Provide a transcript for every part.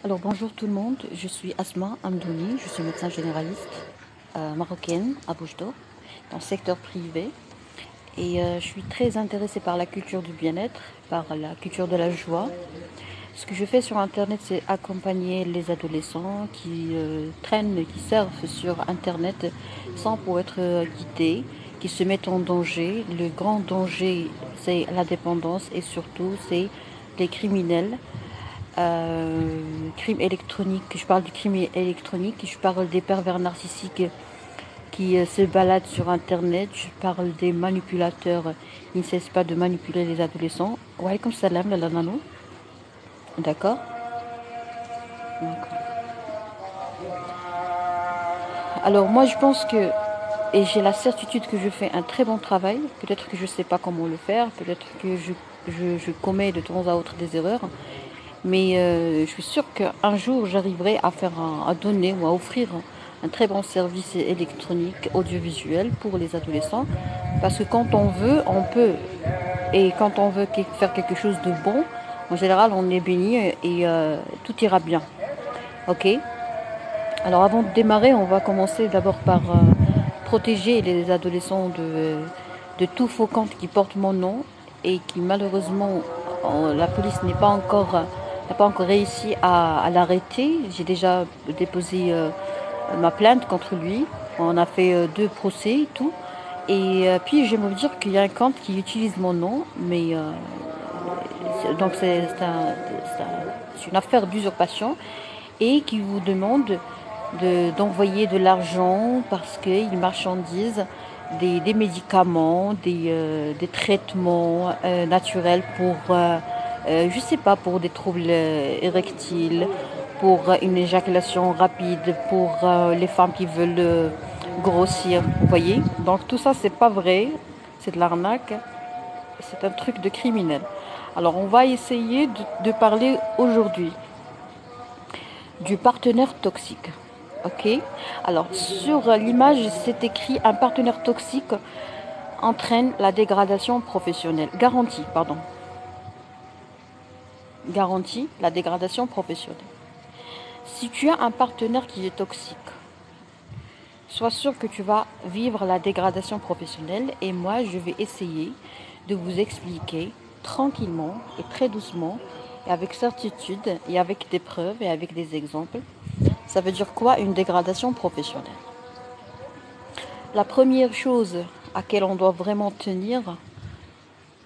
Alors bonjour tout le monde, je suis Asma Amdouni, je suis médecin généraliste marocaine à Bouche-d'Or, dans le secteur privé. Et je suis très intéressée par la culture du bien-être, par la culture de la joie. Ce que je fais sur Internet, c'est accompagner les adolescents qui traînent, qui surfent sur Internet sans pour être guidés, qui se mettent en danger. Le grand danger, c'est la dépendance et surtout, c'est les criminels. Crime électronique, je parle du crime électronique, je parle des pervers narcissiques qui se baladent sur Internet, je parle des manipulateurs qui ne cessent pas de manipuler les adolescents. Wa alaykoum salam, la nano. D'accord. Alors moi je pense que, et j'ai la certitude que je fais un très bon travail, peut-être que je ne sais pas comment le faire, peut-être que je commets de temps à autre des erreurs, mais je suis sûre qu'un jour j'arriverai à à donner ou à offrir un très bon service électronique audiovisuel pour les adolescents, parce que quand on veut, on peut, et quand on veut faire quelque chose de bon, en général on est béni et tout ira bien. Ok? Alors avant de démarrer, on va commencer d'abord par protéger les adolescents de tout faux compte qui porte mon nom et qui malheureusement la police n'a pas encore réussi à l'arrêter. J'ai déjà déposé ma plainte contre lui. On a fait deux procès et tout. Et puis j'aimerais vous dire qu'il y a un compte qui utilise mon nom, mais donc c'est une affaire d'usurpation et qui vous demande d'envoyer de l'argent parce qu'ils marchandisent des médicaments, des traitements naturels pour, je sais pas, pour des troubles érectiles, pour une éjaculation rapide, pour les femmes qui veulent grossir, vous voyez. Donc tout ça, c'est pas vrai, c'est de l'arnaque, c'est un truc de criminel. Alors on va essayer de parler aujourd'hui du partenaire toxique. Ok. Alors sur l'image, c'est écrit un partenaire toxique entraîne la dégradation professionnelle. Garantie, pardon. Garantie la dégradation professionnelle. Si tu as un partenaire qui est toxique, sois sûr que tu vas vivre la dégradation professionnelle et moi je vais essayer de vous expliquer tranquillement et très doucement et avec certitude et avec des preuves et avec des exemples. Ça veut dire quoi une dégradation professionnelle? La première chose à laquelle on doit vraiment tenir,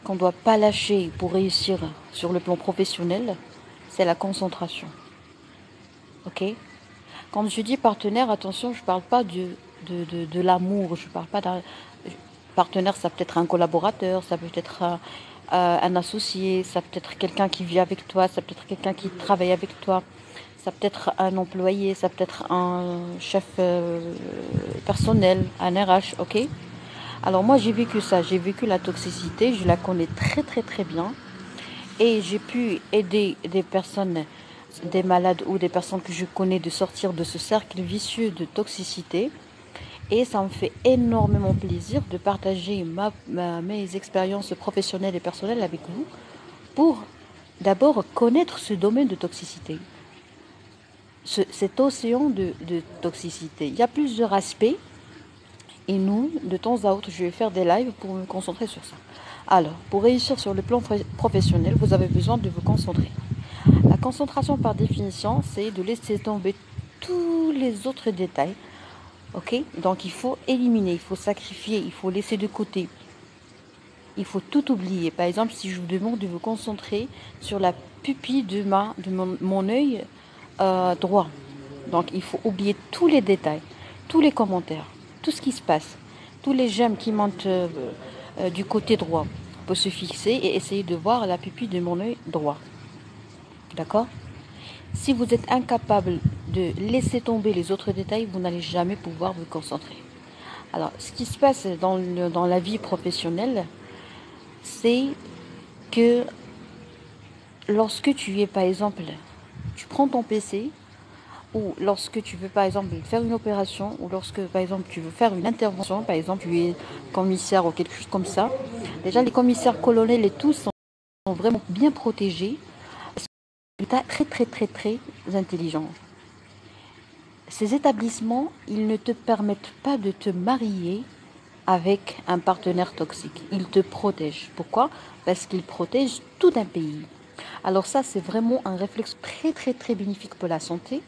qu'on ne doit pas lâcher pour réussir sur le plan professionnel, c'est la concentration. Ok? Quand je dis partenaire, attention, je ne parle pas de l'amour, je parle pas d'un partenaire, ça peut être un collaborateur, ça peut être un associé, ça peut être quelqu'un qui vit avec toi, ça peut être quelqu'un qui travaille avec toi, ça peut être un employé, ça peut être un chef personnel, un RH, ok? Alors moi j'ai vécu ça, j'ai vécu la toxicité, je la connais très très très bien et j'ai pu aider des personnes, des malades ou des personnes que je connais de sortir de ce cercle vicieux de toxicité. Et ça me fait énormément plaisir de partager mes expériences professionnelles et personnelles avec vous pour d'abord connaître ce domaine de toxicité, cet océan de toxicité. Il y a plusieurs aspects et nous, de temps à autre, je vais faire des lives pour me concentrer sur ça. Alors, pour réussir sur le plan professionnel, vous avez besoin de vous concentrer. La concentration, par définition, c'est de laisser tomber tous les autres détails. Ok? Donc, il faut éliminer, il faut sacrifier, il faut laisser de côté. Il faut tout oublier. Par exemple, si je vous demande de vous concentrer sur la pupille de mon œil droit. Donc, il faut oublier tous les détails, tous les commentaires, tout ce qui se passe, tous les j'aime qui montent du côté droit pour se fixer et essayer de voir la pupille de mon œil droit. D'accord? Si vous êtes incapable de laisser tomber les autres détails, vous n'allez jamais pouvoir vous concentrer. Alors, ce qui se passe dans la vie professionnelle, c'est que lorsque tu es, par exemple, tu prends ton PC, ou lorsque tu veux, par exemple, faire une opération, ou lorsque, par exemple, tu veux faire une intervention, par exemple, tu es commissaire ou quelque chose comme ça, déjà, les commissaires colonels et tous sont vraiment bien protégés. très très très très intelligent. Ces établissements, ils ne te permettent pas de te marier avec un partenaire toxique. Ils te protègent. Pourquoi? Parce qu'ils protègent tout un pays. Alors ça, c'est vraiment un réflexe très très très bénéfique pour la santé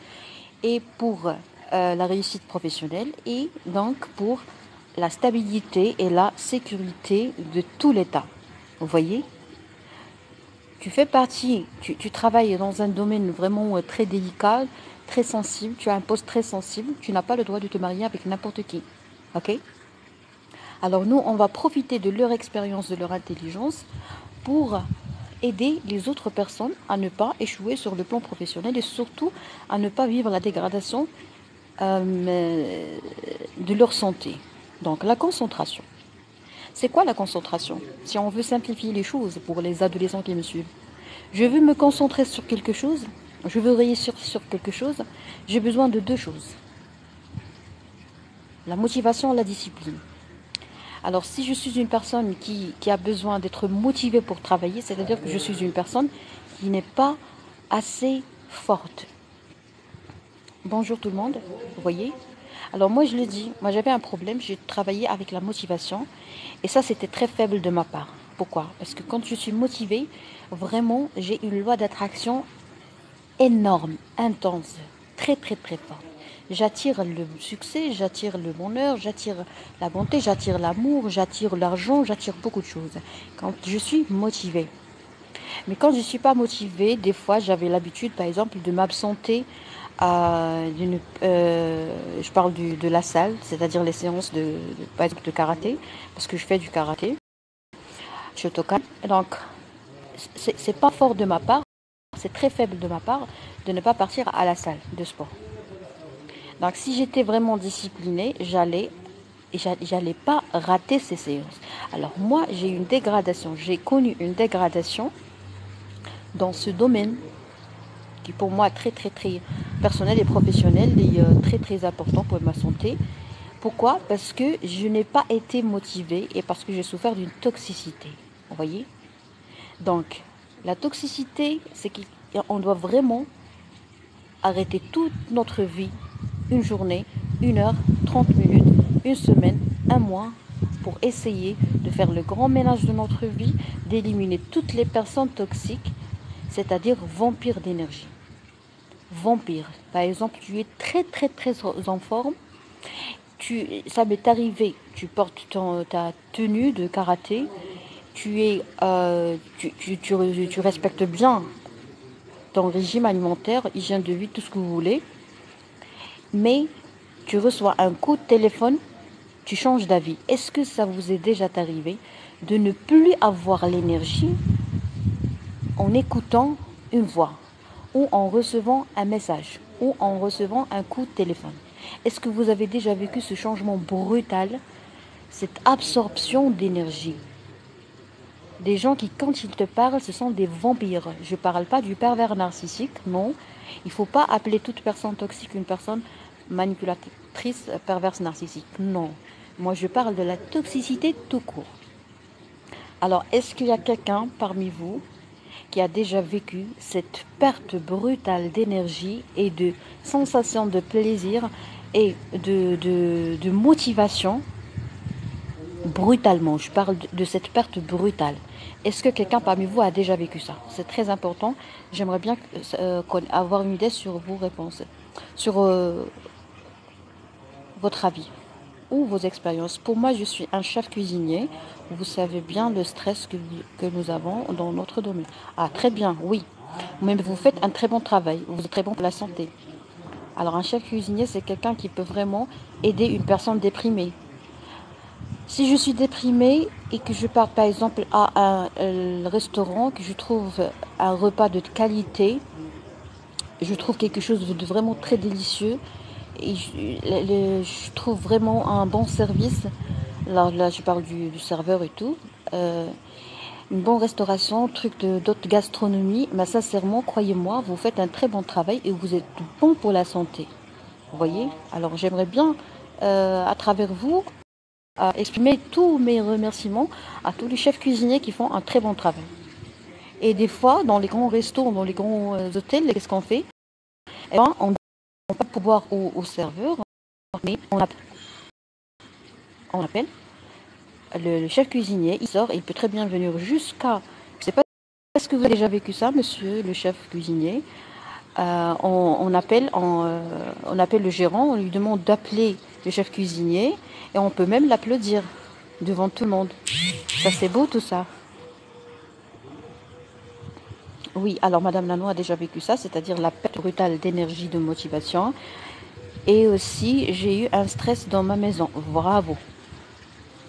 et pour la réussite professionnelle et donc pour la stabilité et la sécurité de tout l'État. Vous voyez? Tu fais partie, tu travailles dans un domaine vraiment très délicat, très sensible, tu as un poste très sensible, tu n'as pas le droit de te marier avec n'importe qui. Ok? Alors nous, on va profiter de leur expérience, de leur intelligence pour aider les autres personnes à ne pas échouer sur le plan professionnel et surtout à ne pas vivre la dégradation de leur santé. Donc la concentration. C'est quoi la concentration? Si on veut simplifier les choses pour les adolescents qui me suivent. Je veux me concentrer sur quelque chose, je veux réussir sur quelque chose, j'ai besoin de deux choses. La motivation et la discipline. Alors si je suis une personne qui a besoin d'être motivée pour travailler, c'est-à-dire que je suis une personne qui n'est pas assez forte. Bonjour tout le monde, vous voyez? Alors moi je le dis, moi j'avais un problème, j'ai travaillé avec la motivation et ça c'était très faible de ma part. Pourquoi? Parce que quand je suis motivée, vraiment j'ai une loi d'attraction énorme, intense, très très très forte. J'attire le succès, j'attire le bonheur, j'attire la bonté, j'attire l'amour, j'attire l'argent, j'attire beaucoup de choses quand je suis motivée. Mais quand je ne suis pas motivée, des fois j'avais l'habitude par exemple de m'absenter je parle de la salle, c'est-à-dire les séances par exemple, de karaté, parce que je fais du karaté, Shotokan. Donc, c'est pas fort de ma part, c'est très faible de ma part de ne pas partir à la salle de sport. Donc, si j'étais vraiment disciplinée, j'allais pas rater ces séances. Alors, moi, j'ai une dégradation, j'ai connu une dégradation dans ce domaine qui pour moi est très très très personnel et professionnel et très très important pour ma santé. Pourquoi? Parce que je n'ai pas été motivée et parce que j'ai souffert d'une toxicité. Vous voyez? Donc, la toxicité, c'est qu'on doit vraiment arrêter toute notre vie, une journée, 1 heure, 30 minutes, une semaine, un mois, pour essayer de faire le grand ménage de notre vie, d'éliminer toutes les personnes toxiques, c'est-à-dire vampires d'énergie. Vampire. Par exemple, tu es très très très en forme. Ça m'est arrivé, tu portes ta tenue de karaté, tu respectes bien ton régime alimentaire, hygiène de vie, tout ce que vous voulez, mais tu reçois un coup de téléphone, tu changes d'avis. Est-ce que ça vous est déjà arrivé de ne plus avoir l'énergie en écoutant une voix ou en recevant un message ou en recevant un coup de téléphone? Est-ce que vous avez déjà vécu ce changement brutal, cette absorption d'énergie? Des gens qui, quand ils te parlent, ce sont des vampires. Je ne parle pas du pervers narcissique, non. Il ne faut pas appeler toute personne toxique une personne manipulatrice, perverse, narcissique. Non. Moi, je parle de la toxicité tout court. Alors, est-ce qu'il y a quelqu'un parmi vous qui a déjà vécu cette perte brutale d'énergie et de sensation de plaisir et de motivation brutalement? Je parle de cette perte brutale. Est-ce que quelqu'un parmi vous a déjà vécu ça? C'est très important. J'aimerais bien avoir une idée sur vos réponses, sur votre avis ou vos expériences. Pour moi, je suis un chef cuisinier. Vous savez bien le stress que nous avons dans notre domaine. Ah, très bien, oui. Mais vous faites un très bon travail. Vous êtes très bon pour la santé. Alors, un chef cuisinier, c'est quelqu'un qui peut vraiment aider une personne déprimée. Si je suis déprimée et que je pars par exemple à un restaurant, que je trouve un repas de qualité, je trouve quelque chose de vraiment très délicieux et je trouve vraiment un bon service. Là je parle du serveur et tout. Une bonne restauration, truc d'autres gastronomie. Mais sincèrement, croyez-moi, vous faites un très bon travail et vous êtes bon pour la santé. Vous voyez? Alors j'aimerais bien, à travers vous, exprimer tous mes remerciements à tous les chefs cuisiniers qui font un très bon travail. Et des fois, dans les grands restos, dans les grands hôtels, qu'est-ce qu'on fait? Eh ben, on ne donne pas de pouvoir au serveur, mais on appelle le chef cuisinier, il sort et il peut très bien venir jusqu'à... Je ne sais pas, est-ce que vous avez déjà vécu ça, monsieur le chef cuisinier? On appelle le gérant, on lui demande d'appeler le chef cuisinier et on peut même l'applaudir devant tout le monde. Ça, c'est beau tout ça. Oui, alors Madame Lano a déjà vécu ça, c'est-à-dire la perte brutale d'énergie, de motivation. Et aussi, j'ai eu un stress dans ma maison. Bravo.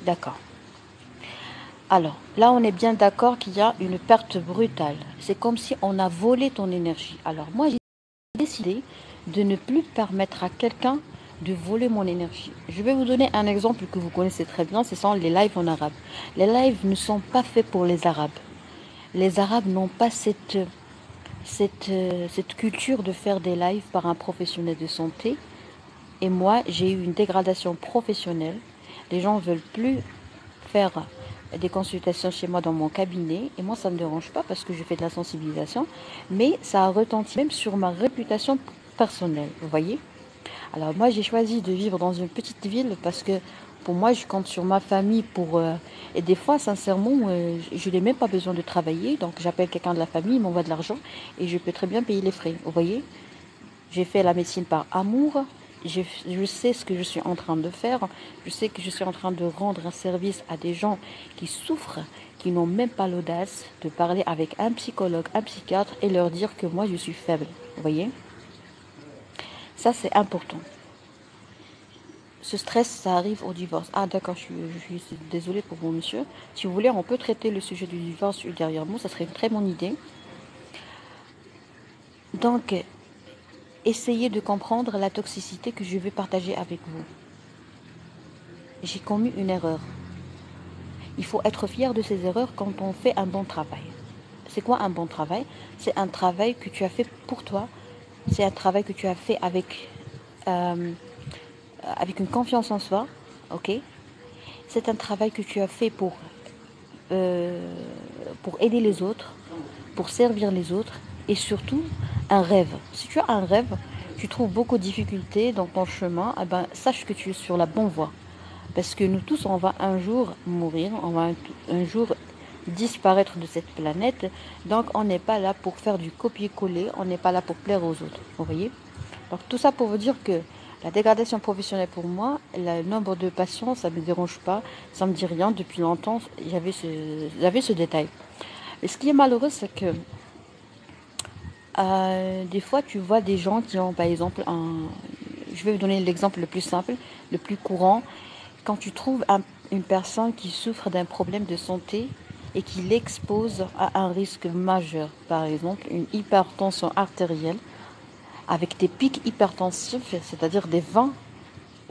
D'accord. Alors, là, on est bien d'accord qu'il y a une perte brutale. C'est comme si on a volé ton énergie. Alors, moi, j'ai décidé de ne plus permettre à quelqu'un de voler mon énergie. Je vais vous donner un exemple que vous connaissez très bien, ce sont les lives en arabe. Les lives ne sont pas faits pour les Arabes. Les Arabes n'ont pas cette culture de faire des lives par un professionnel de santé. Et moi, j'ai eu une dégradation professionnelle. Les gens ne veulent plus faire des consultations chez moi dans mon cabinet. Et moi, ça ne me dérange pas parce que je fais de la sensibilisation. Mais ça a retenti même sur ma réputation personnelle. Vous voyez? Alors moi, j'ai choisi de vivre dans une petite ville parce que pour moi, je compte sur ma famille pour... et des fois, sincèrement, je n'ai même pas besoin de travailler. Donc j'appelle quelqu'un de la famille, il m'envoie de l'argent et je peux très bien payer les frais. Vous voyez? J'ai fait la médecine par amour. Je sais ce que je suis en train de faire. Je sais que je suis en train de rendre un service à des gens qui souffrent, qui n'ont même pas l'audace de parler avec un psychologue, un psychiatre et leur dire que moi, je suis faible. Vous voyez? Ça, c'est important. Ce stress, ça arrive au divorce. Ah, d'accord, je suis désolée pour vous, monsieur. Si vous voulez, on peut traiter le sujet du divorce derrière moi. Ça serait une très bonne idée. Donc, essayez de comprendre la toxicité que je vais partager avec vous. J'ai commis une erreur. Il faut être fier de ses erreurs quand on fait un bon travail. C'est quoi un bon travail? C'est un travail que tu as fait pour toi. C'est un travail que tu as fait avec une confiance en soi. Ok? C'est un travail que tu as fait pour aider les autres, pour servir les autres et surtout un rêve. Si tu as un rêve, tu trouves beaucoup de difficultés dans ton chemin, eh ben, sache que tu es sur la bonne voie. Parce que nous tous, on va un jour mourir, on va un jour disparaître de cette planète. Donc, on n'est pas là pour faire du copier-coller, on n'est pas là pour plaire aux autres. Vous voyez? Donc, tout ça pour vous dire que la dégradation professionnelle pour moi, le nombre de patients, ça ne me dérange pas, ça ne me dit rien. Depuis longtemps, j'avais ce détail. Et ce qui est malheureux, c'est que des fois, tu vois des gens qui ont, par exemple, je vais vous donner l'exemple le plus simple, le plus courant. Quand tu trouves une personne qui souffre d'un problème de santé et qui l'expose à un risque majeur, par exemple une hypertension artérielle, avec des pics hypertensifs, c'est-à-dire des 20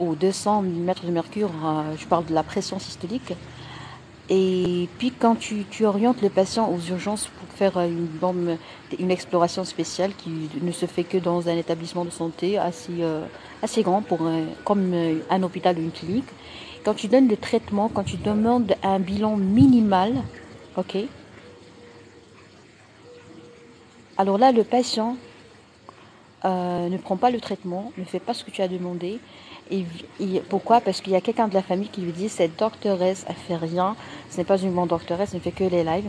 ou 200 mm de mercure, je parle de la pression systolique. Et puis quand tu orientes le patient aux urgences pour faire une exploration spéciale qui ne se fait que dans un établissement de santé assez grand comme un hôpital ou une clinique, quand tu donnes le traitement, quand tu demandes un bilan minimal, ok, alors là le patient ne prend pas le traitement, ne fait pas ce que tu as demandé. Pourquoi? Parce qu'il y a quelqu'un de la famille qui lui dit cette doctoresse, elle fait rien, ce n'est pas une bonne doctoresse, elle ne fait que les lives.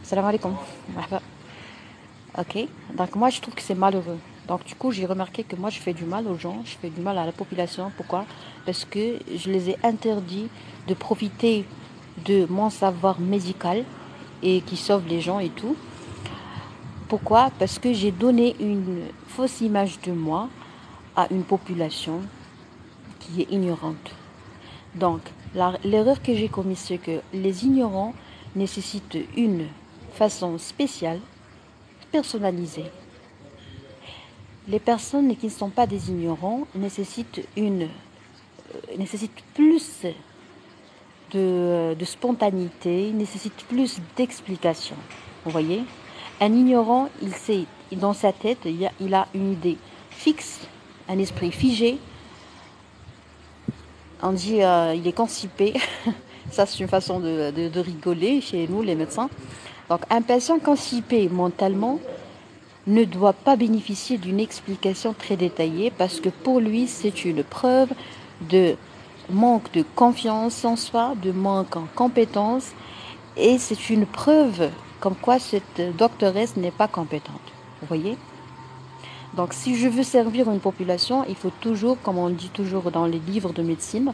Salam alaikum. Ok, donc moi je trouve que c'est malheureux. Donc du coup j'ai remarqué que moi je fais du mal aux gens, je fais du mal à la population. Pourquoi? Parce que je les ai interdits de profiter de mon savoir médical et qui sauve les gens et tout. Pourquoi? Parce que j'ai donné une fausse image de moi à une population qui est ignorante. Donc, l'erreur que j'ai commise, c'est que les ignorants nécessitent une façon spéciale, personnalisée. Les personnes qui ne sont pas des ignorants nécessitent plus de spontanéité, nécessitent plus d'explication. Vous voyez? Un ignorant, il sait, dans sa tête, il a une idée fixe, un esprit figé. On dit il est constipé. Ça, c'est une façon de rigoler chez nous, les médecins. Donc un patient constipé mentalement ne doit pas bénéficier d'une explication très détaillée parce que pour lui, c'est une preuve de manque de confiance en soi, de manque en compétence et c'est une preuve comme quoi cette doctoresse n'est pas compétente. Vous voyez? Donc si je veux servir une population, il faut toujours, comme on dit toujours dans les livres de médecine,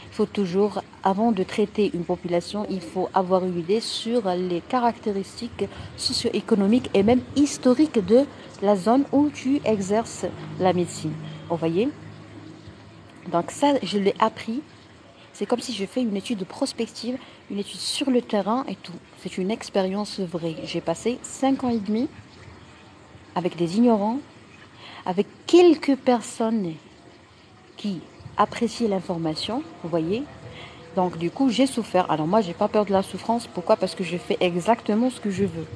il faut toujours, avant de traiter une population, il faut avoir une idée sur les caractéristiques socio-économiques et même historiques de la zone où tu exerces la médecine. Vous voyez? Donc ça, je l'ai appris. C'est comme si je fais une étude prospective, une étude sur le terrain et tout. C'est une expérience vraie. J'ai passé 5 ans et demi avec des ignorants, avec quelques personnes qui apprécient l'information, vous voyez. Donc du coup, j'ai souffert. Alors moi, j'ai pas peur de la souffrance. Pourquoi? Parce que je fais exactement ce que je veux.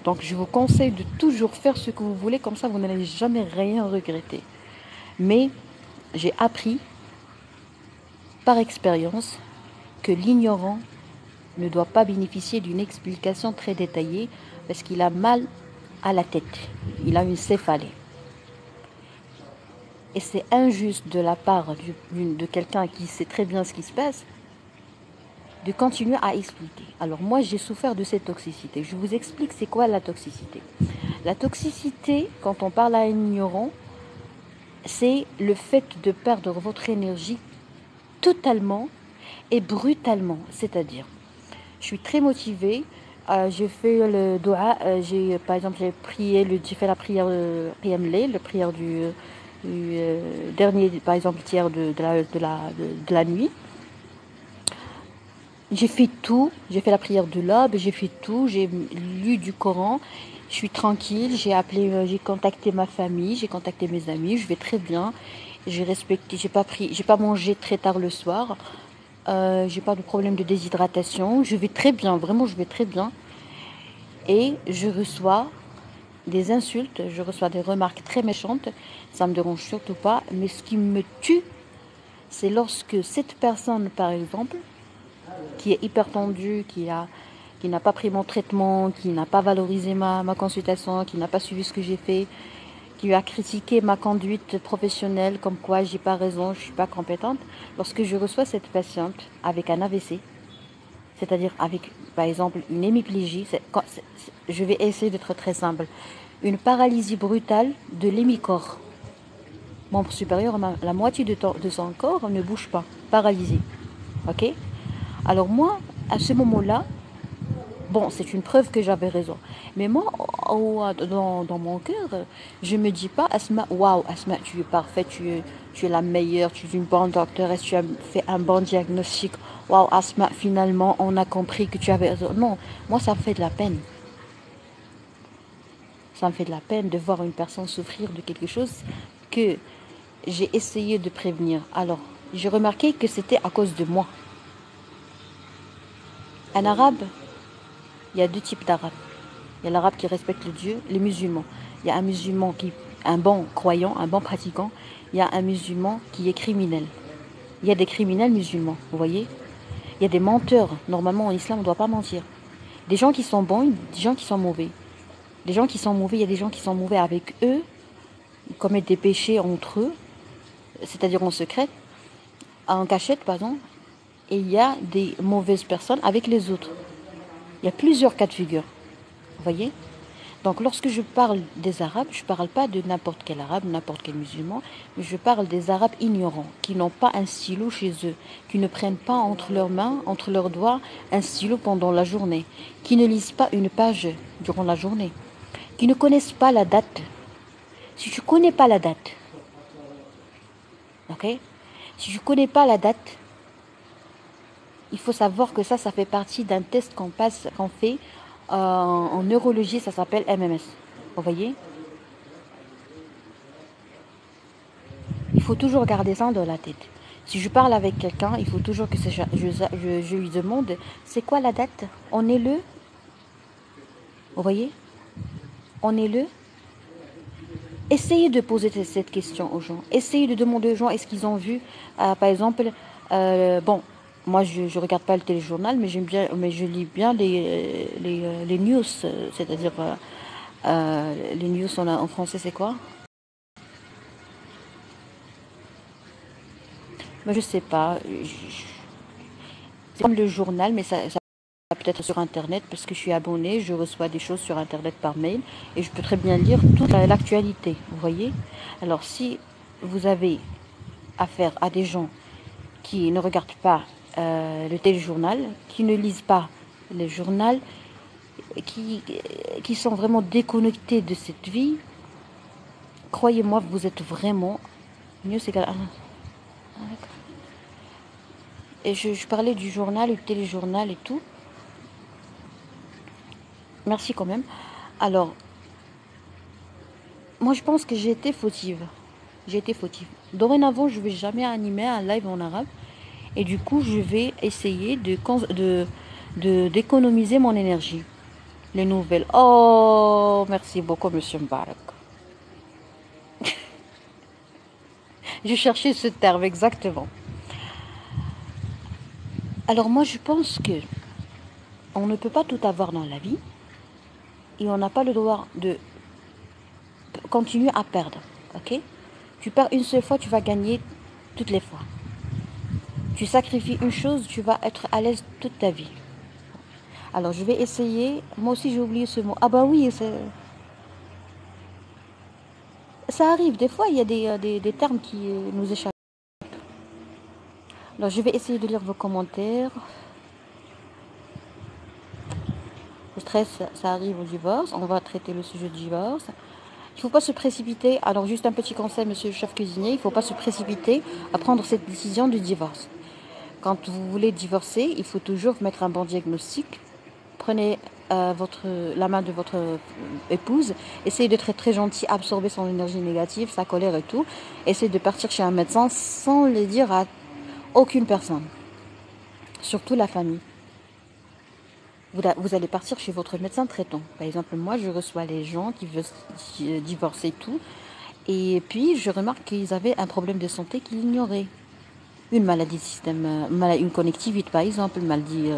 Donc je vous conseille de toujours faire ce que vous voulez, comme ça vous n'allez jamais rien regretter. Mais j'ai appris par expérience que l'ignorant ne doit pas bénéficier d'une explication très détaillée parce qu'il a mal à la tête. Il a une céphalée. Et c'est injuste de la part de quelqu'un qui sait très bien ce qui se passe de continuer à expliquer. Alors moi, j'ai souffert de cette toxicité. Je vous explique c'est quoi la toxicité. La toxicité, quand on parle à un ignorant, c'est le fait de perdre votre énergie totalement et brutalement. C'est-à-dire, je suis très motivée, j'ai fait le doua, par exemple, j'ai fait la prière Qiyam Layl, la prière du dernier, par exemple, tiers de la nuit. J'ai fait tout, j'ai fait la prière de l'aube, j'ai fait tout, j'ai lu du Coran, je suis tranquille, j'ai contacté ma famille, j'ai contacté mes amis, je vais très bien, j'ai respecté, j'ai pas mangé très tard le soir, j'ai pas de problème de déshydratation, je vais très bien, vraiment je vais très bien. Et je reçois des insultes, je reçois des remarques très méchantes, ça me dérange surtout pas, mais ce qui me tue, c'est lorsque cette personne, par exemple, qui est hyper tendue, qui n'a pas pris mon traitement, qui n'a pas valorisé ma consultation, qui n'a pas suivi ce que j'ai fait, qui a critiqué ma conduite professionnelle, comme quoi j'ai pas raison, je suis pas compétente. Lorsque je reçois cette patiente avec un AVC, c'est-à-dire avec, par exemple, une hémiplégie, je vais essayer d'être très simple, une paralysie brutale de l'hémicorps. Membre supérieur, la moitié de son corps ne bouge pas, paralysé. Ok? Alors moi, à ce moment-là, bon, c'est une preuve que j'avais raison. Mais moi, dans mon cœur, je me dis pas, Asma, waouh, Asma, tu es parfaite, tu es la meilleure, tu es une bonne docteuresse, tu as fait un bon diagnostic. Waouh, Asma, finalement, on a compris que tu avais raison. Non, moi, ça me fait de la peine. Ça me fait de la peine de voir une personne souffrir de quelque chose que j'ai essayé de prévenir. Alors, j'ai remarqué que c'était à cause de moi. Un arabe, il y a deux types d'arabes. Il y a l'arabe qui respecte le Dieu, les musulmans. Il y a un musulman un bon croyant, un bon pratiquant. Il y a un musulman qui est criminel. Il y a des criminels musulmans, vous voyez. Il y a des menteurs. Normalement, en islam, on ne doit pas mentir. Des gens qui sont bons, des gens qui sont mauvais. Des gens qui sont mauvais, il y a des gens qui sont mauvais avec eux. Ils commettent des péchés entre eux, c'est-à-dire en secret, en cachette, pardon. Et il y a des mauvaises personnes avec les autres. Il y a plusieurs cas de figure. Vous voyez? Donc lorsque je parle des Arabes, je ne parle pas de n'importe quel arabe, n'importe quel musulman, mais je parle des Arabes ignorants, qui n'ont pas un stylo chez eux, qui ne prennent pas entre leurs mains, entre leurs doigts, un stylo pendant la journée, qui ne lisent pas une page durant la journée, qui ne connaissent pas la date. Si tu ne connais pas la date, ok? Si tu ne connais pas la date, il faut savoir que ça fait partie d'un test qu'on fait en neurologie, ça s'appelle MMS. Vous voyez? Il faut toujours garder ça dans la tête. Si je parle avec quelqu'un, il faut toujours que je lui demande, c'est quoi la date? On est le? Vous voyez? On est le? Essayez de poser cette question aux gens. Essayez de demander aux gens, est-ce qu'ils ont vu, par exemple, bon, moi, je ne regarde pas le téléjournal, mais j'aime bien, mais je lis bien les news, c'est-à-dire les news en français, c'est quoi? Moi, je sais pas. C'est comme le journal, mais ça peut-être sur Internet, parce que je suis abonnée, je reçois des choses sur Internet par mail, et je peux très bien lire toute l'actualité, vous voyez? Alors, si vous avez affaire à des gens qui ne regardent pas le téléjournal, qui ne lisent pas le journal, qui, qui sont vraiment déconnectés de cette vie, croyez-moi, vous êtes vraiment mieux, c'est et je parlais du journal, du téléjournal et tout. Merci quand même. Alors, moi je pense que j'ai été fautive. J'ai été fautive. Dorénavant, je ne vais jamais animer un live en arabe. Et du coup, je vais essayer d'économiser mon énergie. Les nouvelles. Oh, merci beaucoup, monsieur Mbarak. Je cherchais ce terme exactement. Alors moi, je pense que on ne peut pas tout avoir dans la vie et on n'a pas le droit de continuer à perdre. Ok? Tu perds une seule fois, tu vas gagner toutes les fois. Tu sacrifies une chose, tu vas être à l'aise toute ta vie. Alors je vais essayer. Moi aussi j'ai oublié ce mot. Ah bah oui, ça arrive. Des fois il y a des termes qui nous échappent. Alors je vais essayer de lire vos commentaires. Le stress, ça arrive au divorce. On va traiter le sujet du divorce. Il ne faut pas se précipiter. Alors juste un petit conseil, monsieur le chef cuisinier, il ne faut pas se précipiter à prendre cette décision du divorce. Quand vous voulez divorcer, il faut toujours mettre un bon diagnostic. Prenez la main de votre épouse, essayez d'être très gentil, absorber son énergie négative, sa colère et tout. Essayez de partir chez un médecin sans le dire à aucune personne, surtout la famille. Vous allez partir chez votre médecin traitant. Par exemple, moi, je reçois les gens qui veulent divorcer et tout. Et puis, je remarque qu'ils avaient un problème de santé qu'ils ignoraient. Une maladie du système, une connectivité, par exemple, une maladie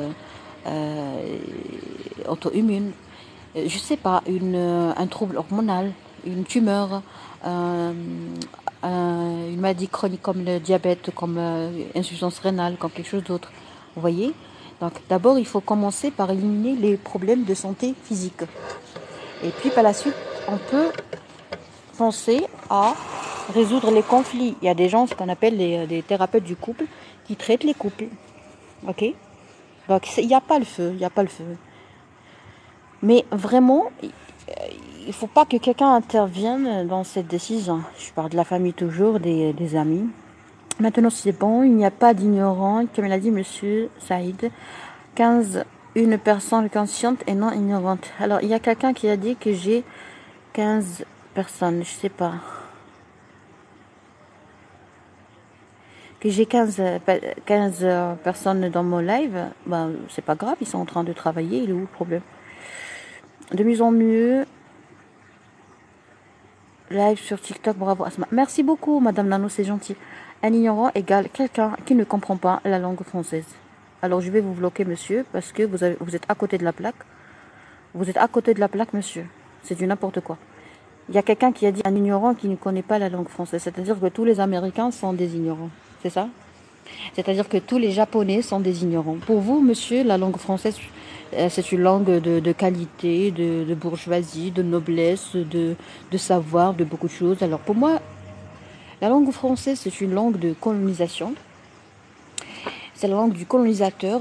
auto-immune. Je sais pas, un trouble hormonal, une tumeur, une maladie chronique comme le diabète, comme insuffisance rénale, comme quelque chose d'autre. Vous voyez? Donc d'abord, il faut commencer par éliminer les problèmes de santé physique. Et puis par la suite, on peut penser à résoudre les conflits. Il y a des gens, ce qu'on appelle des thérapeutes du couple, qui traitent les couples. Ok? Donc il n'y a pas le feu, il n'y a pas le feu. Mais vraiment, il ne faut pas que quelqu'un intervienne dans cette décision. Je parle de la famille toujours, des amis. Maintenant, c'est bon, il n'y a pas d'ignorant, comme l'a dit monsieur Saïd. 15, une personne consciente et non ignorante. Alors, il y a quelqu'un qui a dit que j'ai 15 personnes, je sais pas. Que j'ai 15 personnes dans mon live, ben, c'est pas grave, ils sont en train de travailler, il est où le problème? De mieux en mieux, live sur TikTok, bravo Asma. Merci beaucoup, Madame Nano, c'est gentil. Un ignorant égale quelqu'un qui ne comprend pas la langue française. Alors je vais vous bloquer, monsieur, parce que vous êtes à côté de la plaque. Vous êtes à côté de la plaque, monsieur. C'est du n'importe quoi. Il y a quelqu'un qui a dit un ignorant qui ne connaît pas la langue française. C'est-à-dire que tous les Américains sont des ignorants. C'est ça? C'est-à-dire que tous les Japonais sont des ignorants. Pour vous, monsieur, la langue française, c'est une langue de qualité, de bourgeoisie, de noblesse, de savoir, de beaucoup de choses. Alors pour moi, la langue française, c'est une langue de colonisation. C'est la langue du colonisateur.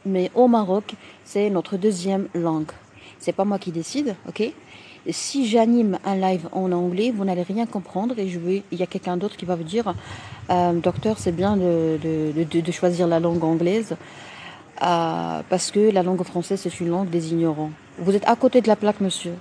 Mais au Maroc, c'est notre deuxième langue. C'est pas moi qui décide, ok? Si j'anime un live en anglais, vous n'allez rien comprendre et il y a quelqu'un d'autre qui va vous dire, docteur, c'est bien de choisir la langue anglaise parce que la langue française, c'est une langue des ignorants. Vous êtes à côté de la plaque, monsieur.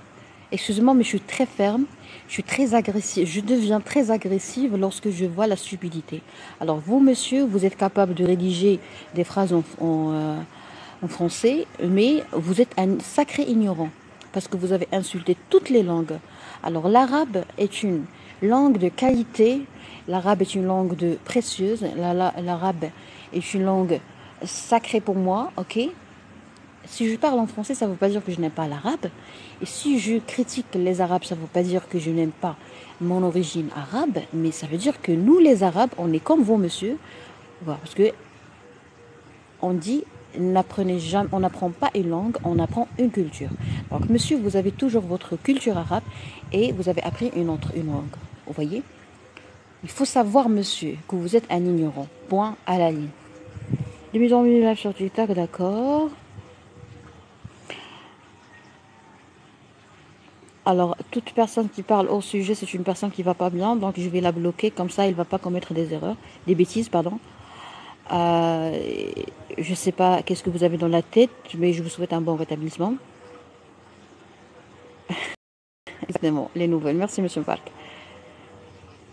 Excusez-moi, mais je suis très ferme, je suis très agressive, je deviens très agressive lorsque je vois la stupidité. Alors vous, monsieur, vous êtes capable de rédiger des phrases en français, mais vous êtes un sacré ignorant parce que vous avez insulté toutes les langues. Alors l'arabe est une langue de qualité, l'arabe est une langue précieuse, l'arabe est une langue sacré pour moi, ok? Si je parle en français, ça ne veut pas dire que je n'aime pas l'arabe. Et si je critique les arabes, ça ne veut pas dire que je n'aime pas mon origine arabe, mais ça veut dire que nous, les arabes, on est comme vous, monsieur. Voilà, parce que on dit, n'apprenez jamais, on n'apprend pas une langue, on apprend une culture. Donc, monsieur, vous avez toujours votre culture arabe et vous avez appris une langue. Vous voyez? Il faut savoir, monsieur, que vous êtes un ignorant. Point à la ligne. De mise en live sur TikTok, d'accord. Alors, toute personne qui parle au sujet, c'est une personne qui va pas bien, donc je vais la bloquer, comme ça, elle va pas commettre des erreurs, des bêtises, pardon. Euh, je sais pas qu'est-ce que vous avez dans la tête, mais je vous souhaite un bon rétablissement. Exactement, les nouvelles. Merci, monsieur Park.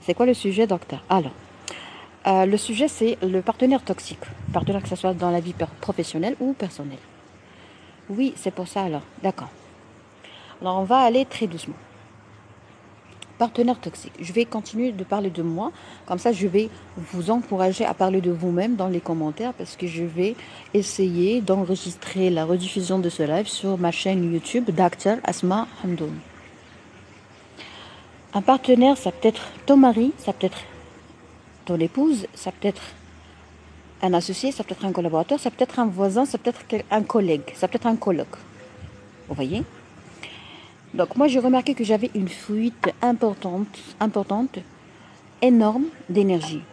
C'est quoi le sujet, docteur? Alors, le sujet, c'est le partenaire toxique. Partenaire que ce soit dans la vie professionnelle ou personnelle. Oui, c'est pour ça alors. D'accord. Alors, on va aller très doucement. Partenaire toxique. Je vais continuer de parler de moi. Comme ça, je vais vous encourager à parler de vous-même dans les commentaires parce que je vais essayer d'enregistrer la rediffusion de ce live sur ma chaîne YouTube Dr Asma Hamdoun. Un partenaire, ça peut être ton mari, ça peut être ton épouse, ça peut être un associé, ça peut être un collaborateur, ça peut être un voisin, ça peut être un collègue, ça peut être un coloc. Vous voyez? Donc moi j'ai remarqué que j'avais une fuite importante, énorme d'énergie.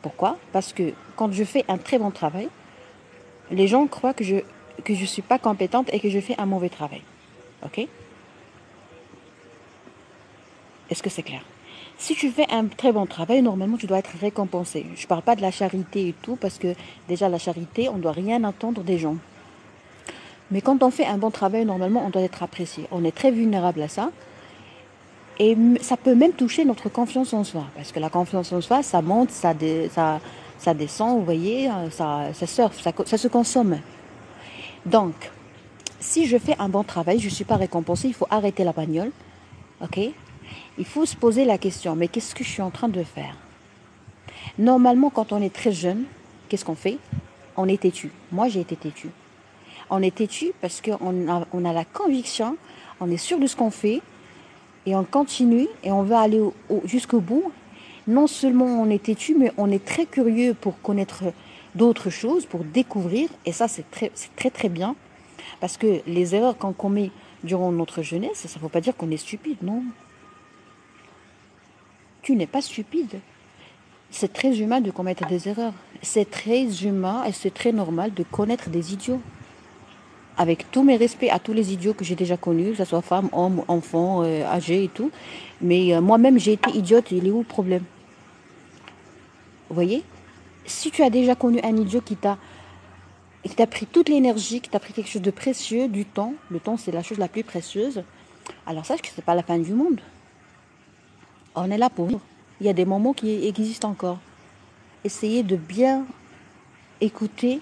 Pourquoi? Parce que quand je fais un très bon travail, les gens croient que je suis pas compétente et que je fais un mauvais travail. Ok? Est-ce que c'est clair? Si tu fais un très bon travail, normalement tu dois être récompensé. Je parle pas de la charité et tout, parce que déjà la charité, on ne doit rien attendre des gens. Mais quand on fait un bon travail, normalement on doit être apprécié. On est très vulnérable à ça. Et ça peut même toucher notre confiance en soi. Parce que la confiance en soi, ça monte, ça descend, vous voyez, ça surfe, ça se consomme. Donc, si je fais un bon travail, je ne suis pas récompensée, il faut arrêter la bagnole. Ok? Il faut se poser la question, mais qu'est-ce que je suis en train de faire? Normalement, quand on est très jeune, qu'est-ce qu'on fait? On est têtu. Moi, j'ai été têtu. On est têtu parce qu'on a la conviction, on est sûr de ce qu'on fait, et on continue, et on veut aller jusqu'au bout. Non seulement on est têtu, mais on est très curieux pour connaître d'autres choses, pour découvrir, et ça, c'est très, très bien. Parce que les erreurs qu'on commet durant notre jeunesse, ça ne veut pas dire qu'on est stupide, non. Tu n'es pas stupide. C'est très humain de commettre des erreurs. C'est très humain et c'est très normal de connaître des idiots. Avec tous mes respects à tous les idiots que j'ai déjà connus, que ce soit femmes, hommes, enfants, âgés et tout. Mais moi-même, j'ai été idiote. Il est où le problème? Vous voyez? Si tu as déjà connu un idiot qui t'a pris toute l'énergie, qui t'a pris quelque chose de précieux, du temps, le temps c'est la chose la plus précieuse, alors sache que ce n'est pas la fin du monde. On est là pour vivre. Il y a des moments qui existent encore. Essayez de bien écouter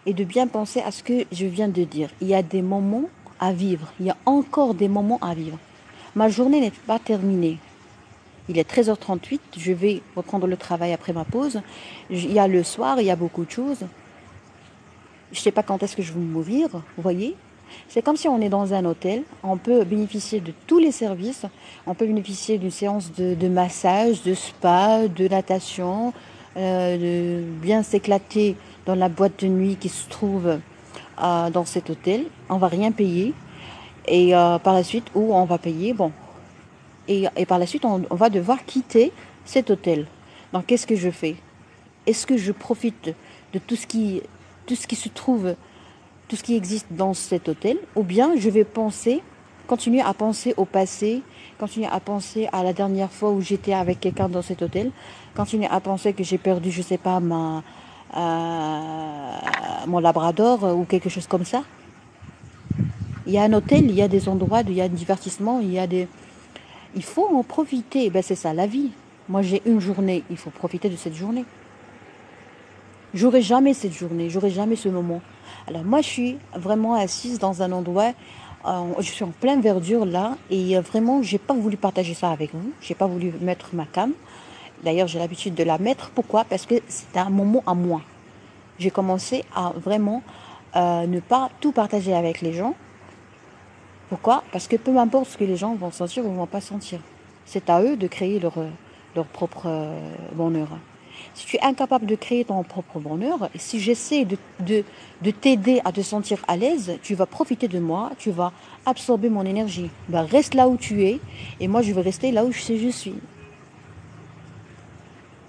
et de bien penser à ce que je viens de dire. Il y a des moments à vivre. Il y a encore des moments à vivre. Ma journée n'est pas terminée. Il est 13h38. Je vais reprendre le travail après ma pause. Il y a le soir, il y a beaucoup de choses. Je ne sais pas quand est-ce que je vais mourir. Vous voyez? C'est comme si on est dans un hôtel. On peut bénéficier de tous les services. On peut bénéficier d'une séance de massage, de spa, de natation, de bien s'éclater dans la boîte de nuit qui se trouve dans cet hôtel. On va rien payer. Et par la suite, où on va payer, bon. Et par la suite, on va devoir quitter cet hôtel. Donc, qu'est-ce que je fais? Est-ce que je profite de tout ce qui se trouve, tout ce qui existe dans cet hôtel, ou bien je vais continuer à penser au passé, continuer à penser à la dernière fois où j'étais avec quelqu'un dans cet hôtel, continuer à penser que j'ai perdu, je sais pas, mon labrador ou quelque chose comme ça. Il y a un hôtel, il y a des endroits, il y a un divertissement, il faut en profiter. Ben, c'est ça, la vie. Moi, j'ai une journée, il faut profiter de cette journée. J'aurai jamais cette journée, j'aurai jamais ce moment. Alors moi, je suis vraiment assise dans un endroit, je suis en pleine verdure là, et vraiment, j'ai pas voulu partager ça avec vous. J'ai pas voulu mettre ma cam. D'ailleurs, j'ai l'habitude de la mettre. Pourquoi? Parce que c'est un moment à moi. J'ai commencé à vraiment ne pas tout partager avec les gens. Pourquoi? Parce que peu importe ce que les gens vont sentir ou ne vont pas sentir. C'est à eux de créer leur propre bonheur. Si tu es incapable de créer ton propre bonheur, si j'essaie de t'aider à te sentir à l'aise, tu vas profiter de moi, tu vas absorber mon énergie. Ben, reste là où tu es et moi je vais rester là où je suis.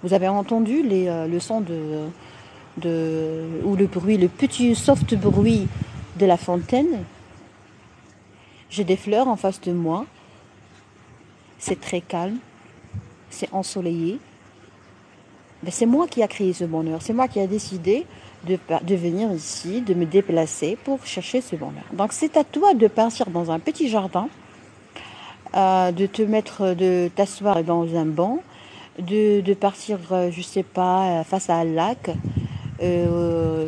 Vous avez entendu le son ou le bruit, le petit soft bruit de la fontaine. J'ai des fleurs en face de moi. C'est très calme, c'est ensoleillé. Ben, c'est moi qui a créé ce bonheur. C'est moi qui a décidé de venir ici, de me déplacer pour chercher ce bonheur. Donc c'est à toi de partir dans un petit jardin, de t'asseoir dans un banc, de partir, je sais pas, face à un lac,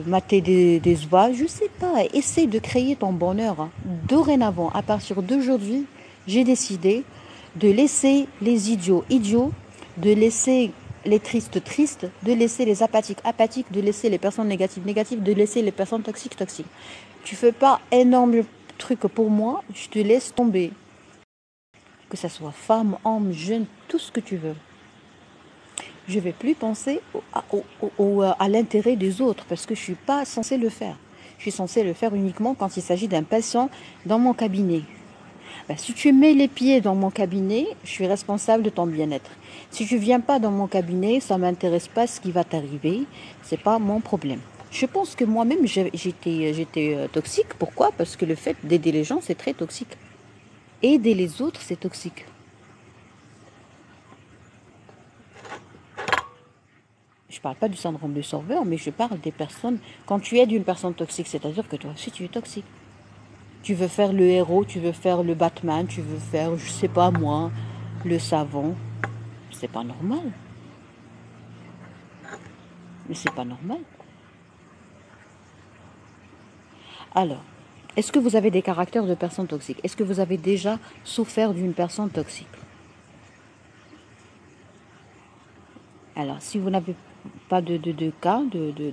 mater des oies, je sais pas. Essaye de créer ton bonheur. Dorénavant, à partir d'aujourd'hui, j'ai décidé de laisser les idiots idiots, de laisser les tristes tristes, de laisser les apathiques apathiques, de laisser les personnes négatives négatives, de laisser les personnes toxiques toxiques. Tu fais pas énorme truc pour moi, je te laisse tomber. Que ça soit femme, homme, jeune, tout ce que tu veux. Je ne vais plus penser à l'intérêt des autres parce que je ne suis pas censée le faire. Je suis censée le faire uniquement quand il s'agit d'un patient dans mon cabinet. Ben, si tu mets les pieds dans mon cabinet, je suis responsable de ton bien-être. Si tu ne viens pas dans mon cabinet, ça ne m'intéresse pas ce qui va t'arriver. Ce n'est pas mon problème. Je pense que moi-même, j'étais toxique. Pourquoi? Parce que le fait d'aider les gens, c'est très toxique. Aider les autres, c'est toxique. Je ne parle pas du syndrome du sauveur, mais je parle des personnes. Quand tu aides une personne toxique, c'est-à-dire que toi aussi tu es toxique. Tu veux faire le héros, tu veux faire le Batman, tu veux faire, je sais pas moi, le savant. C'est pas normal. Mais c'est pas normal. Alors, est-ce que vous avez des caractères de personnes toxiques? Est-ce que vous avez déjà souffert d'une personne toxique? Alors, si vous n'avez pas de cas,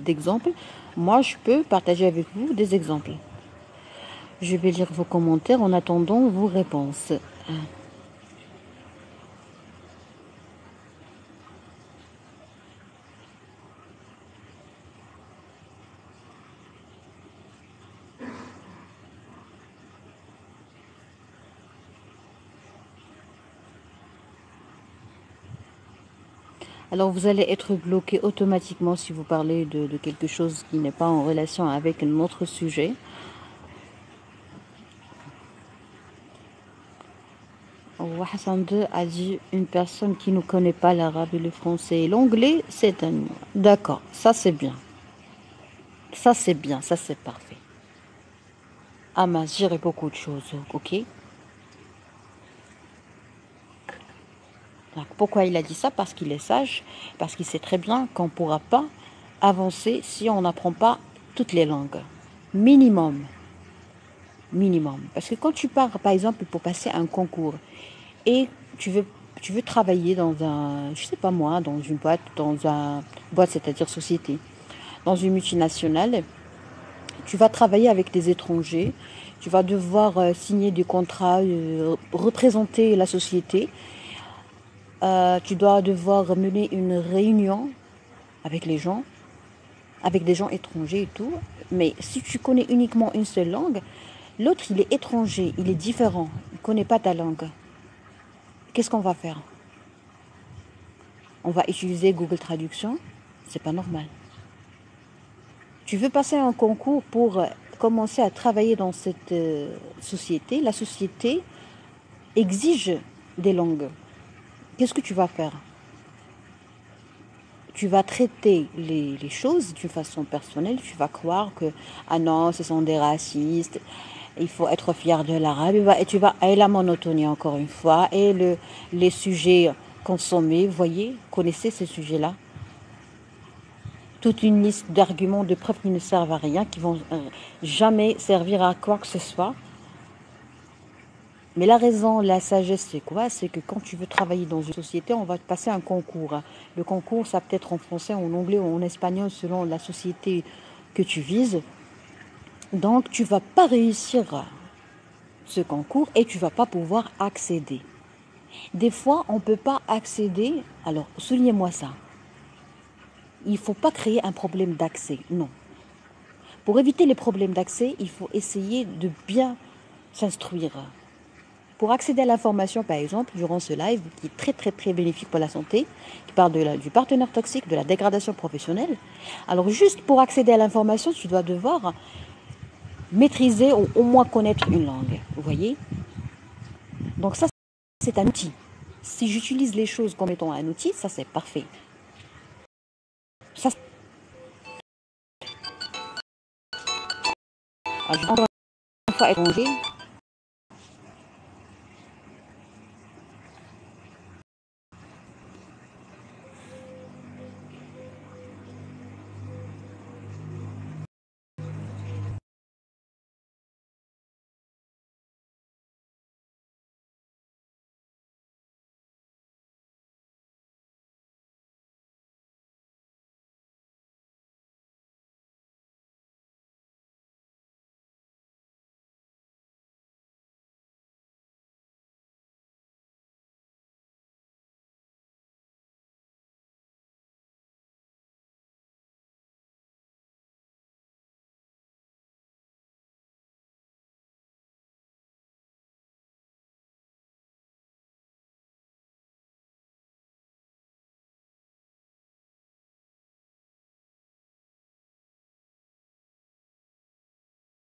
d'exemple, moi je peux partager avec vous des exemples. Je vais lire vos commentaires en attendant vos réponses. Alors vous allez être bloqué automatiquement si vous parlez de quelque chose qui n'est pas en relation avec notre sujet. Hassan 2 a dit une personne qui ne connaît pas l'arabe et le français et l'anglais, c'est un... D'accord, ça c'est bien. Ça c'est bien, ça c'est parfait. Ama, j'irai beaucoup de choses, ok? Donc, pourquoi il a dit ça? Parce qu'il est sage, parce qu'il sait très bien qu'on ne pourra pas avancer si on n'apprend pas toutes les langues. Minimum. Minimum. Parce que quand tu pars, par exemple, pour passer un concours et tu veux travailler dans un, je sais pas moi, dans une boîte, boîte, c'est-à-dire société, dans une multinationale, tu vas travailler avec des étrangers, tu vas devoir signer des contrats, représenter la société, tu dois devoir mener une réunion avec les gens, avec des gens étrangers et tout. Mais si tu connais uniquement une seule langue, l'autre il est étranger, il est différent, il ne connaît pas ta langue. Qu'est-ce qu'on va faire? On va utiliser Google Traduction? C'est pas normal. Tu veux passer un concours pour commencer à travailler dans cette société. La société exige des langues. Qu'est-ce que tu vas faire? Tu vas traiter les choses d'une façon personnelle. Tu vas croire que, ah non, ce sont des racistes. Il faut être fier de l'arabe. Et la monotonie encore une fois. Et les sujets consommés, vous voyez, connaissez ces sujets-là. Toute une liste d'arguments, de preuves qui ne servent à rien, qui vont jamais servir à quoi que ce soit. Mais la raison, la sagesse, c'est quoi? C'est que quand tu veux travailler dans une société, on va te passer un concours. Le concours, ça peut être en français, en anglais ou en espagnol, selon la société que tu vises. Donc, tu ne vas pas réussir ce concours et tu ne vas pas pouvoir accéder. Des fois, on ne peut pas accéder. Alors, soulignez-moi ça. Il ne faut pas créer un problème d'accès. Non. Pour éviter les problèmes d'accès, il faut essayer de bien s'instruire. Pour accéder à l'information, par exemple, durant ce live, qui est très très très bénéfique pour la santé, qui parle du partenaire toxique, de la dégradation professionnelle, alors juste pour accéder à l'information, tu dois devoir maîtriser ou au moins connaître une langue. Vous voyez? Donc ça, c'est un outil. Si j'utilise les choses comme étant un outil, ça c'est parfait. Ça, encore une fois, étranger.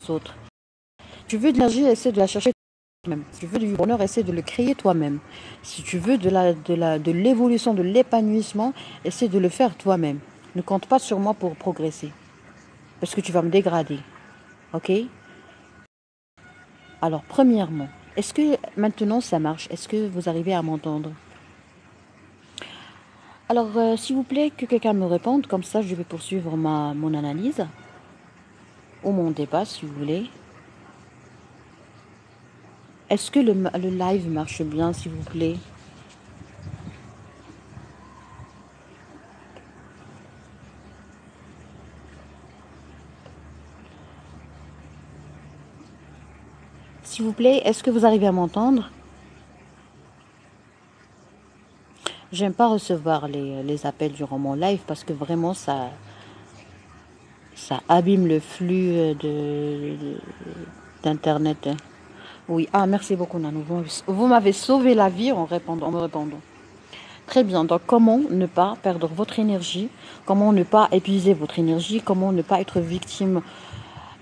Autres. Tu veux de l'énergie, essaie de la chercher toi-même. Si tu veux du bonheur, essaie de le créer toi-même. Si tu veux de l'évolution, de l'épanouissement, essaie de le faire toi-même. Ne compte pas sur moi pour progresser. Parce que tu vas me dégrader. Ok? Alors, premièrement, est-ce que maintenant ça marche? Est-ce que vous arrivez à m'entendre? Alors, s'il vous plaît, que quelqu'un me réponde. Comme ça, je vais poursuivre mon analyse. Ou mon débat, si vous voulez. Est-ce que le live marche bien, s'il vous plaît? S'il vous plaît, est-ce que vous arrivez à m'entendre? J'aime pas recevoir les appels durant mon live parce que vraiment ça abîme le flux d'internet. Oui, ah merci beaucoup Nanou. Vous m'avez sauvé la vie en me répondant. Très bien, donc comment ne pas perdre votre énergie? Comment ne pas épuiser votre énergie? Comment ne pas être victime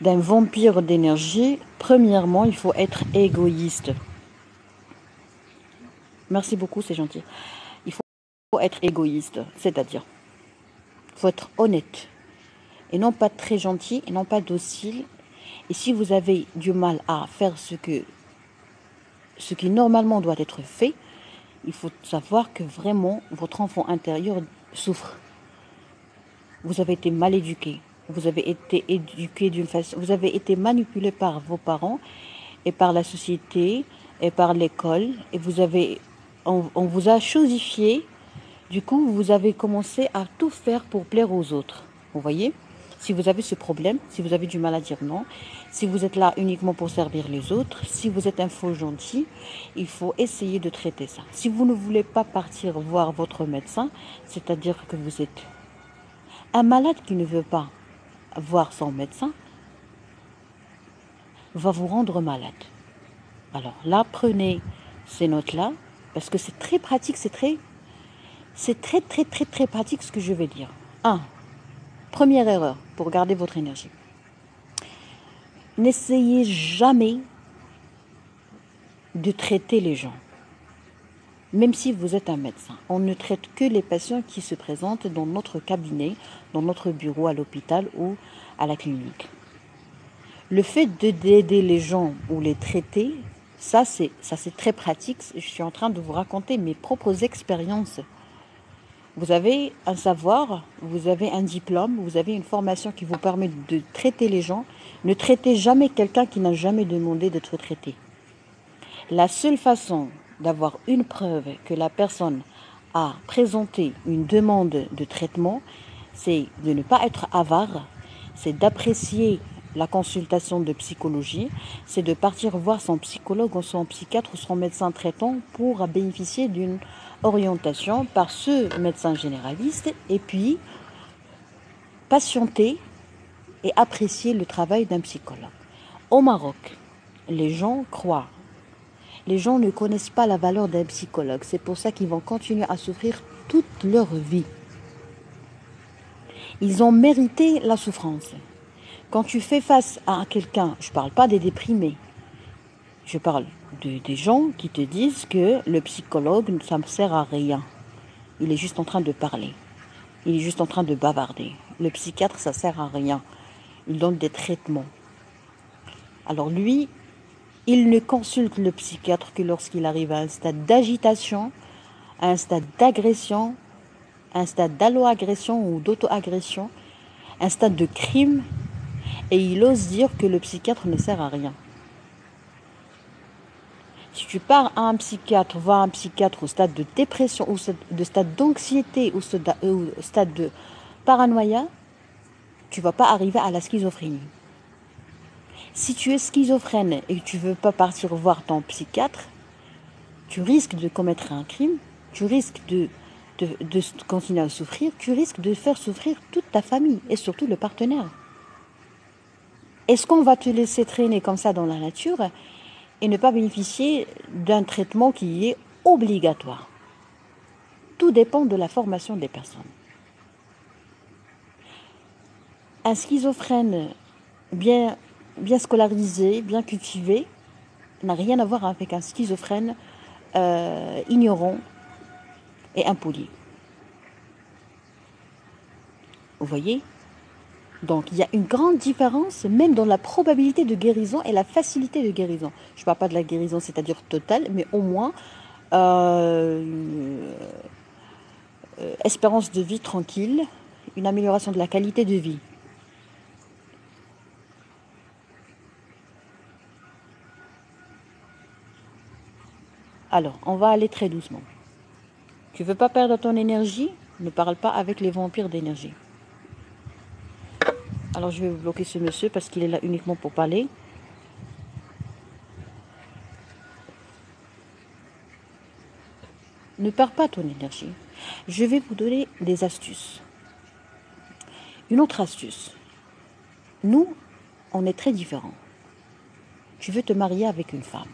d'un vampire d'énergie? Premièrement, il faut être égoïste. Merci beaucoup, c'est gentil. Il faut être égoïste, c'est-à-dire, il faut être honnête. Et non pas très gentil, et non pas docile. Et si vous avez du mal à faire ce qui normalement doit être fait, il faut savoir que vraiment votre enfant intérieur souffre. Vous avez été mal éduqué. Vous avez été éduqué d'une façon. Vous avez été manipulé par vos parents et par la société et par l'école. Et on vous a chosifié. Du coup, vous avez commencé à tout faire pour plaire aux autres. Vous voyez? Si vous avez ce problème, si vous avez du mal à dire non, si vous êtes là uniquement pour servir les autres, si vous êtes un faux gentil, il faut essayer de traiter ça. Si vous ne voulez pas partir voir votre médecin, c'est-à-dire que vous êtes un malade qui ne veut pas voir son médecin, va vous rendre malade. Alors là, prenez ces notes-là, parce que c'est très pratique, c'est très pratique ce que je vais dire. 1. Première erreur pour garder votre énergie. N'essayez jamais de traiter les gens. Même si vous êtes un médecin, on ne traite que les patients qui se présentent dans notre cabinet, dans notre bureau à l'hôpital ou à la clinique. Le fait d'aider les gens ou les traiter, ça c'est très pratique. Je suis en train de vous raconter mes propres expériences. Vous avez un savoir, vous avez un diplôme, vous avez une formation qui vous permet de traiter les gens. Ne traitez jamais quelqu'un qui n'a jamais demandé d'être traité. La seule façon d'avoir une preuve que la personne a présenté une demande de traitement, c'est de ne pas être avare, c'est d'apprécier la consultation de psychologie, c'est de partir voir son psychologue ou son psychiatre ou son médecin traitant pour bénéficier d'une orientation par ce médecin généraliste et puis patienter et apprécier le travail d'un psychologue. Au Maroc, les gens croient. Les gens ne connaissent pas la valeur d'un psychologue. C'est pour ça qu'ils vont continuer à souffrir toute leur vie. Ils ont mérité la souffrance. Quand tu fais face à quelqu'un, je ne parle pas des déprimés, je parle des gens qui te disent que le psychologue, ça ne sert à rien. Il est juste en train de parler. Il est juste en train de bavarder. Le psychiatre, ça ne sert à rien. Il donne des traitements. Alors lui, il ne consulte le psychiatre que lorsqu'il arrive à un stade d'agitation, à un stade d'agression, à un stade d'allo-agression ou d'auto-agression, un stade de crime, et il ose dire que le psychiatre ne sert à rien. Si tu pars à un psychiatre, voir un psychiatre au stade de dépression, ou de stade d'anxiété, ou stade de paranoïa, tu ne vas pas arriver à la schizophrénie. Si tu es schizophrène et que tu ne veux pas partir voir ton psychiatre, tu risques de commettre un crime, tu risques de continuer à souffrir, tu risques de faire souffrir toute ta famille et surtout le partenaire. Est-ce qu'on va te laisser traîner comme ça dans la nature et ne pas bénéficier d'un traitement qui est obligatoire? Tout dépend de la formation des personnes. Un schizophrène bien scolarisé, bien cultivé, n'a rien à voir avec un schizophrène ignorant et impoli. Vous voyez? Donc, il y a une grande différence, même dans la probabilité de guérison et la facilité de guérison. Je ne parle pas de la guérison, c'est-à-dire totale, mais au moins espérance de vie tranquille, une amélioration de la qualité de vie. Alors, on va aller très doucement. Tu veux pas perdre ton énergie? Ne parle pas avec les vampires d'énergie. Alors, je vais bloquer ce monsieur parce qu'il est là uniquement pour parler. Ne perds pas ton énergie. Je vais vous donner des astuces. Une autre astuce. Nous, on est très différents. Tu veux te marier avec une femme.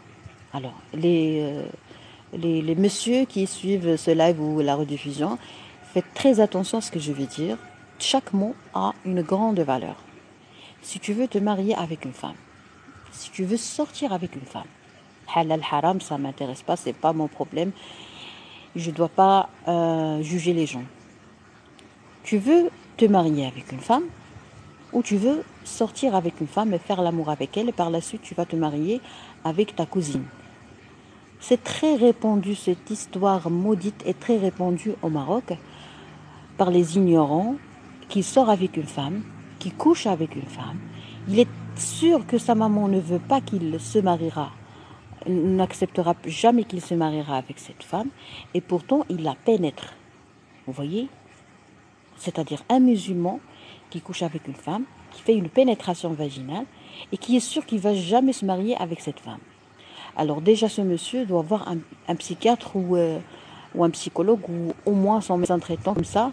Alors, les messieurs qui suivent ce live ou la rediffusion, faites très attention à ce que je vais dire. Chaque mot a une grande valeur. Si tu veux te marier avec une femme, si tu veux sortir avec une femme, halal, haram, ça ne m'intéresse pas, c'est pas mon problème. Je ne dois pas juger les gens. Tu veux te marier avec une femme ou tu veux sortir avec une femme et faire l'amour avec elle et par la suite tu vas te marier avec ta cousine. C'est très répandu, cette histoire maudite est très répandue au Maroc par les ignorants qui sortent avec une femme, qui couche avec une femme. Il est sûr que sa maman ne veut pas qu'il se mariera, n'acceptera jamais qu'il se mariera avec cette femme et pourtant il la pénètre. Vous voyez? C'est-à-dire un musulman qui couche avec une femme, qui fait une pénétration vaginale et qui est sûr qu'il ne va jamais se marier avec cette femme. Alors déjà, ce monsieur doit avoir un psychiatre ou un psychologue ou au moins son médecin traitant. Comme ça,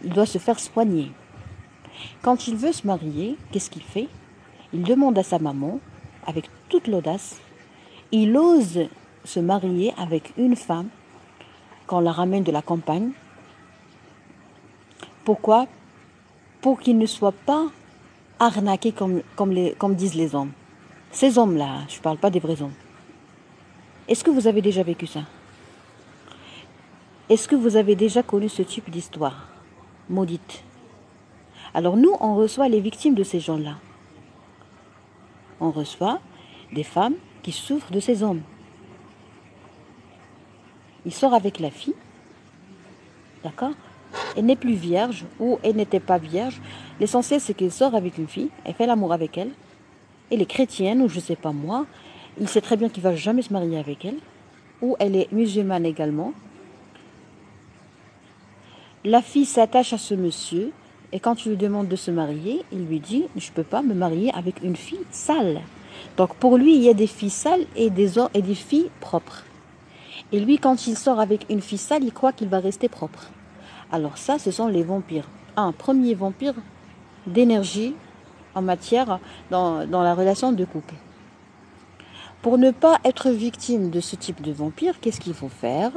il doit se faire soigner. Quand il veut se marier, qu'est-ce qu'il fait? Il demande à sa maman, avec toute l'audace, il ose se marier avec une femme quand on la ramène de la campagne. Pourquoi? Pour qu'il ne soit pas arnaqué comme disent les hommes. Ces hommes-là, je ne parle pas des vrais hommes. Est-ce que vous avez déjà vécu ça? Est-ce que vous avez déjà connu ce type d'histoire maudite? Alors nous, on reçoit les victimes de ces gens-là. On reçoit des femmes qui souffrent de ces hommes. Il sort avec la fille, d'accord? Elle n'est plus vierge ou elle n'était pas vierge. L'essentiel, c'est qu'il sort avec une fille, elle fait l'amour avec elle. Elle est chrétienne ou je ne sais pas moi. Il sait très bien qu'il ne va jamais se marier avec elle, ou elle est musulmane également. La fille s'attache à ce monsieur, et quand tu lui demandes de se marier, il lui dit « Je ne peux pas me marier avec une fille sale ». Donc pour lui, il y a des filles sales et des filles propres. Et lui, quand il sort avec une fille sale, il croit qu'il va rester propre. Alors ça, ce sont les vampires. Un premier vampire d'énergie en matière dans la relation de couple. Pour ne pas être victime de ce type de vampire, qu'est-ce qu'il faut faire?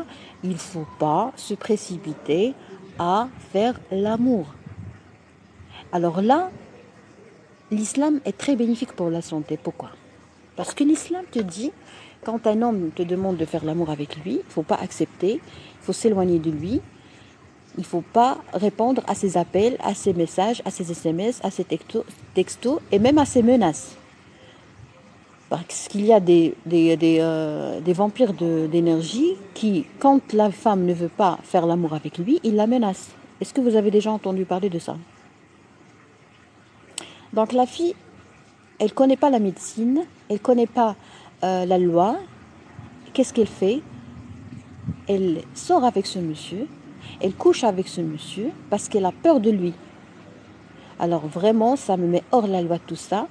Il ne faut pas se précipiter à faire l'amour. Alors là, l'islam est très bénéfique pour la santé. Pourquoi? Parce que l'islam te dit, quand un homme te demande de faire l'amour avec lui, il ne faut pas accepter, il faut s'éloigner de lui, il ne faut pas répondre à ses appels, à ses messages, à ses SMS, à ses textos et même à ses menaces. Parce qu'il y a des vampires d'énergie qui, quand la femme ne veut pas faire l'amour avec lui, ils la menacent. Est-ce que vous avez déjà entendu parler de ça? Donc la fille, elle ne connaît pas la médecine, elle ne connaît pas la loi. Qu'est-ce qu'elle fait? Elle sort avec ce monsieur, elle couche avec ce monsieur parce qu'elle a peur de lui. Alors vraiment, ça me met hors la loi tout ça.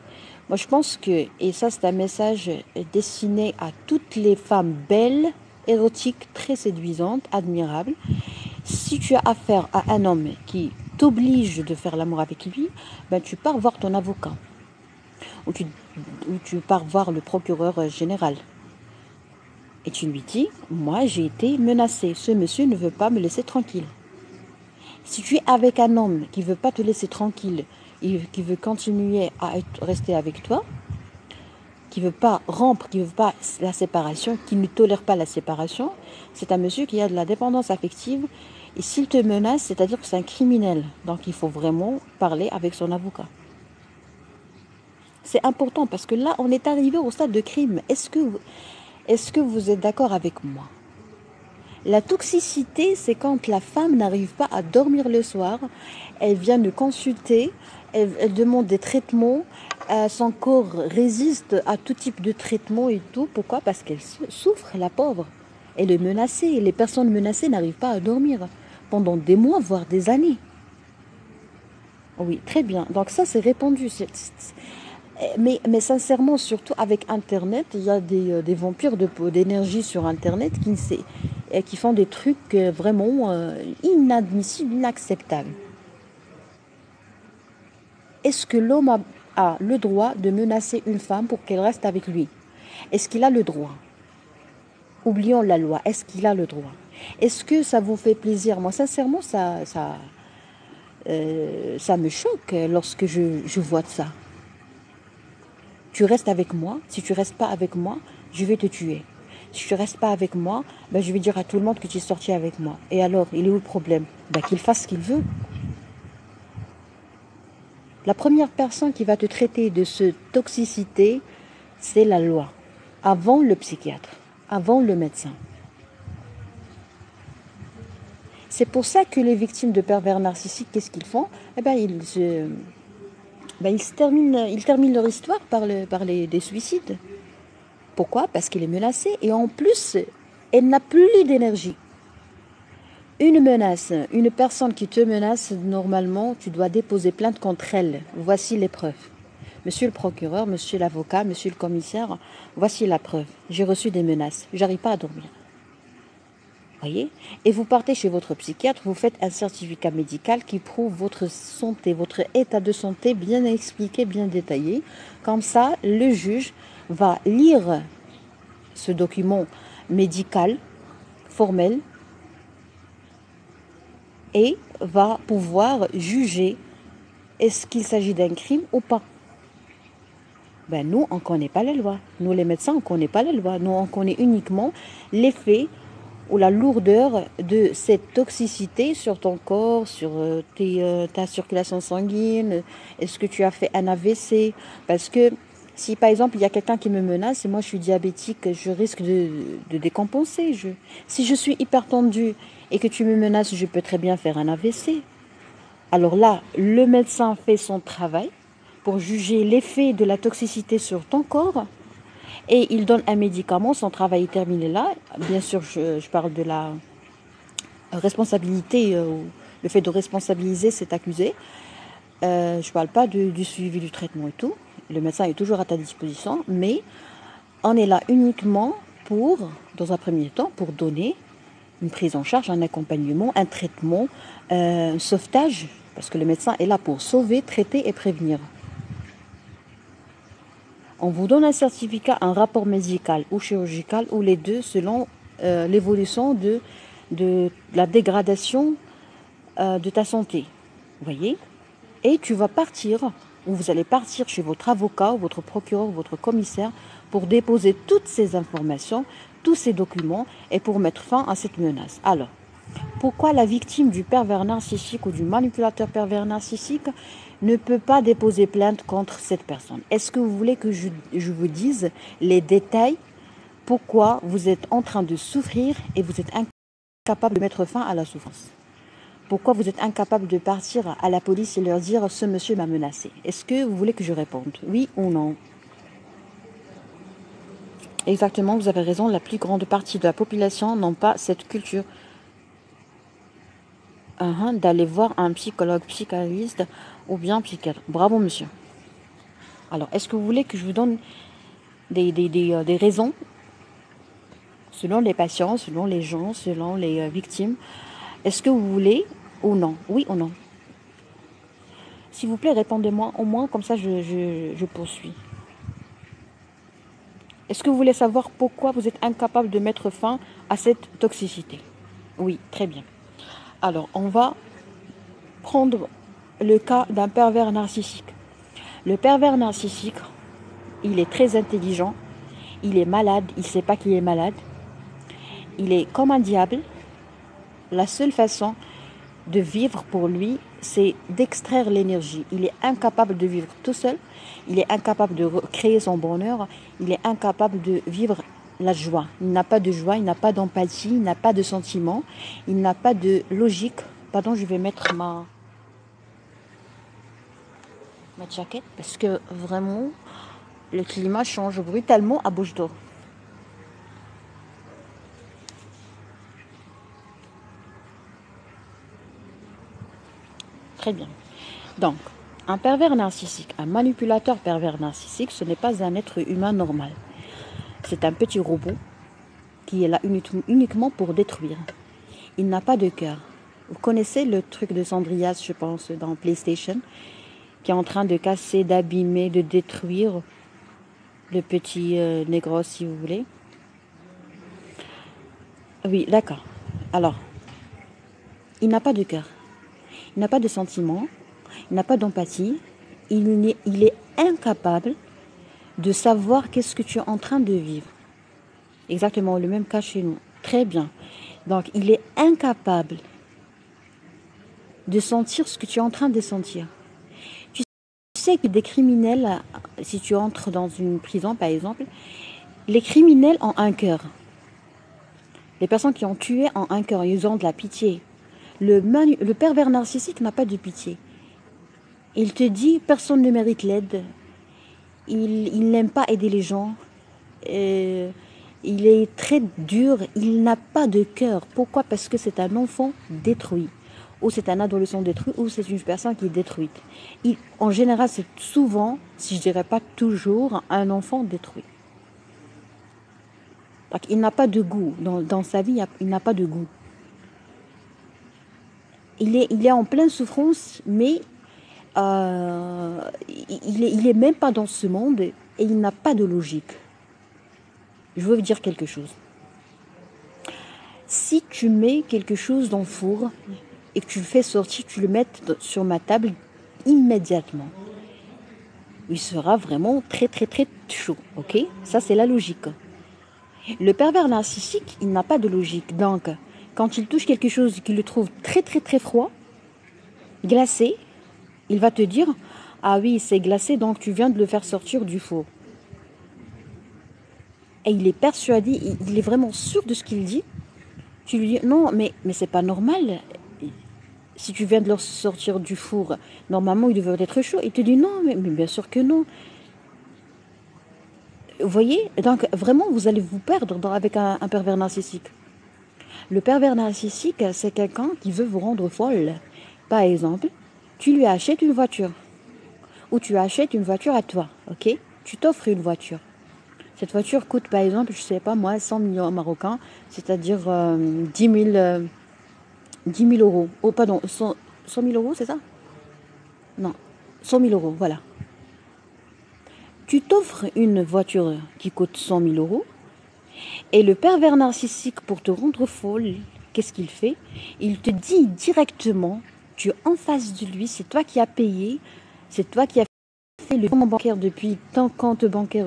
Moi, je pense que, et ça c'est un message destiné à toutes les femmes belles, érotiques, très séduisantes, admirables. Si tu as affaire à un homme qui t'oblige de faire l'amour avec lui, ben, tu pars voir ton avocat. Ou tu pars voir le procureur général. Et tu lui dis, moi j'ai été menacée, ce monsieur ne veut pas me laisser tranquille. Si tu es avec un homme qui ne veut pas te laisser tranquille, qui veut continuer à rester avec toi, qui ne veut pas rompre, qui ne veut pas la séparation, qui ne tolère pas la séparation, c'est un monsieur qui a de la dépendance affective. Et s'il te menace, c'est-à-dire que c'est un criminel. Donc il faut vraiment parler avec son avocat. C'est important parce que là, on est arrivé au stade de crime. Est-ce que vous êtes d'accord avec moi? La toxicité, c'est quand la femme n'arrive pas à dormir le soir, elle vient de consulter, elle demande des traitements, son corps résiste à tout type de traitement et tout. Pourquoi? Parce qu'elle souffre, la pauvre. Elle est menacée. Les personnes menacées n'arrivent pas à dormir pendant des mois, voire des années. Oui, très bien. Donc ça, c'est répandu. Mais sincèrement, surtout avec Internet, il y a des vampires d'énergie sur Internet qui font des trucs vraiment inadmissibles, inacceptables. Est-ce que l'homme a le droit de menacer une femme pour qu'elle reste avec lui? Est-ce qu'il a le droit? Oublions la loi. Est-ce qu'il a le droit? Est-ce que ça vous fait plaisir? Moi, sincèrement, ça me choque lorsque je vois ça. Tu restes avec moi. Si tu ne restes pas avec moi, je vais te tuer. Si tu ne restes pas avec moi, ben, je vais dire à tout le monde que tu es sorti avec moi. Et alors, il est où le problème? Ben, qu'il fasse ce qu'il veut. La première personne qui va te traiter de cette toxicité, c'est la loi. Avant le psychiatre, avant le médecin. C'est pour ça que les victimes de pervers narcissiques, qu'est-ce qu'ils font? Eh ben, ils terminent leur histoire par des suicides. Pourquoi? Parce qu'elle est menacée et en plus, elle n'a plus d'énergie. Une menace, une personne qui te menace, normalement, tu dois déposer plainte contre elle. Voici les preuves. Monsieur le procureur, monsieur l'avocat, monsieur le commissaire, voici la preuve. J'ai reçu des menaces, j'arrive pas à dormir. Voyez? Et vous partez chez votre psychiatre, vous faites un certificat médical qui prouve votre santé, votre état de santé bien expliqué, bien détaillé. Comme ça, le juge va lire ce document médical, formel, et va pouvoir juger est-ce qu'il s'agit d'un crime ou pas. Ben nous, on ne connaît pas la loi. Nous, les médecins, on ne connaît pas la loi. Nous, on connaît uniquement l'effet ou la lourdeur de cette toxicité sur ton corps, sur ta circulation sanguine. Est-ce que tu as fait un AVC? Parce que si, par exemple, il y a quelqu'un qui me menace et moi, je suis diabétique, je risque de décompenser. Si je suis hypertendue et que tu me menaces, je peux très bien faire un AVC. Alors là, le médecin fait son travail pour juger l'effet de la toxicité sur ton corps. et il donne un médicament, son travail est terminé là. Bien sûr, je parle de la responsabilité, le fait de responsabiliser cet accusé. Je ne parle pas du suivi du traitement et tout. Le médecin est toujours à ta disposition, mais on est là uniquement pour, dans un premier temps, pour donner une prise en charge, un accompagnement, un traitement, un sauvetage, parce que le médecin est là pour sauver, traiter et prévenir. On vous donne un certificat, un rapport médical ou chirurgical, ou les deux, selon l'évolution de la dégradation de ta santé. Vous voyez? Et tu vas partir, ou vous allez partir chez votre avocat, ou votre procureur, ou votre commissaire, pour déposer toutes ces informations, tous ces documents, et pour mettre fin à cette menace. Alors, pourquoi la victime du pervers narcissique ou du manipulateur pervers narcissique ne peut pas déposer plainte contre cette personne? Est-ce que vous voulez que je vous dise les détails? Pourquoi vous êtes en train de souffrir et vous êtes incapable de mettre fin à la souffrance? Pourquoi vous êtes incapable de partir à la police et leur dire « ce monsieur m'a menacé ». Est-ce que vous voulez que je réponde? Oui ou non? Exactement, vous avez raison, la plus grande partie de la population n'ont pas cette culture d'aller voir un psychologue, psychanalyste ou bien psychiatre. Bravo monsieur. Alors, est-ce que vous voulez que je vous donne des raisons selon les patients, selon les gens, selon les victimes? Est-ce que vous voulez ou non? Oui ou non? S'il vous plaît, répondez-moi au moins, comme ça je poursuis. Est-ce que vous voulez savoir pourquoi vous êtes incapable de mettre fin à cette toxicité? Oui, très bien. Alors, on va prendre le cas d'un pervers narcissique. Le pervers narcissique, il est très intelligent, il est malade, il ne sait pas qu'il est malade, il est comme un diable. La seule façon de vivre pour lui, c'est d'extraire l'énergie. Il est incapable de vivre tout seul, il est incapable de créer son bonheur, il est incapable de vivre la joie. Il n'a pas de joie, il n'a pas d'empathie, il n'a pas de sentiment, il n'a pas de logique. Pardon, je vais mettre ma jaquette parce que vraiment, le climat change brutalement à bouche d'or. Très bien. Donc, un pervers narcissique, un manipulateur pervers narcissique, ce n'est pas un être humain normal. C'est un petit robot qui est là uniquement pour détruire. Il n'a pas de cœur. Vous connaissez le truc de Sandrias, je pense, dans PlayStation, qui est en train de casser, d'abîmer, de détruire le petit négro, si vous voulez. Oui, d'accord. Alors, il n'a pas de cœur. Il n'a pas de sentiment. Il n'a pas d'empathie. Il est incapable de savoir qu'est-ce que tu es en train de vivre. Exactement, le même cas chez nous. Très bien. Donc, il est incapable de sentir ce que tu es en train de sentir. Tu sais que des criminels, si tu entres dans une prison par exemple, les criminels ont un cœur. Les personnes qui ont tué ont un cœur, ils ont de la pitié. Le pervers narcissique n'a pas de pitié. Il te dit, personne ne mérite l'aide. Il n'aime pas aider les gens. Il est très dur. Il n'a pas de cœur. Pourquoi? Parce que c'est un enfant détruit. Ou c'est un adolescent détruit, ou c'est une personne qui est détruite. En général, c'est souvent, si je dirais pas toujours, un enfant détruit. Donc, il n'a pas de goût. Dans sa vie, il n'a pas de goût. Il est en pleine souffrance, mais il est même pas dans ce monde et il n'a pas de logique. Je veux vous dire quelque chose. Si tu mets quelque chose dans le four et que tu le fais sortir, tu le mets sur ma table immédiatement, il sera vraiment très très très chaud. Ok? Ça c'est la logique. Le pervers narcissique, il n'a pas de logique. Donc, quand il touche quelque chose qu'il le trouve très très très froid, glacé, il va te dire « Ah oui, c'est glacé, donc tu viens de le faire sortir du four. » Et il est persuadé, il est vraiment sûr de ce qu'il dit. Tu lui dis « Non, mais c'est pas normal. Si tu viens de le sortir du four, normalement il devrait être chaud. » Il te dit « Non, mais bien sûr que non. » Vous voyez? Donc, vraiment, vous allez vous perdre avec un pervers narcissique. Le pervers narcissique, c'est quelqu'un qui veut vous rendre folle. Par exemple, tu lui achètes une voiture. Ou tu achètes une voiture à toi, ok? Tu t'offres une voiture. Cette voiture coûte, par exemple, je sais pas moi, 100 millions marocains, c'est-à-dire 10 000, 10 000 euros. Oh, pardon, 100 000 euros, c'est ça? Non, 100 000 euros, voilà. Tu t'offres une voiture qui coûte 100 000 euros et le pervers narcissique, pour te rendre folle, qu'est-ce qu'il fait? Il te dit directement, tu es en face de lui, c'est toi qui as payé, c'est toi qui as fait le compte bancaire depuis ton compte bancaire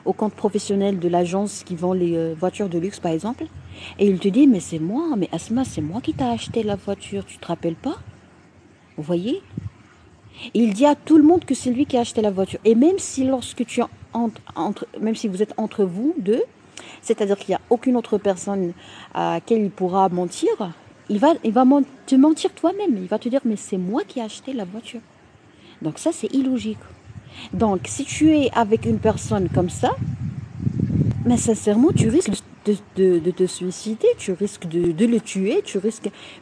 au compte professionnel de l'agence qui vend les voitures de luxe, par exemple. Et il te dit, mais c'est moi, mais Asma, c'est moi qui t'ai acheté la voiture, tu te rappelles pas? Vous voyez? Il dit à tout le monde que c'est lui qui a acheté la voiture. Et même si lorsque tu même si vous êtes entre vous deux, c'est-à-dire qu'il n'y a aucune autre personne à laquelle il pourra mentir, il va te mentir toi-même. Il va te dire, mais c'est moi qui ai acheté la voiture. Donc ça, c'est illogique. Donc si tu es avec une personne comme ça, mais sincèrement, tu risques de te suicider, tu risques de le tuer,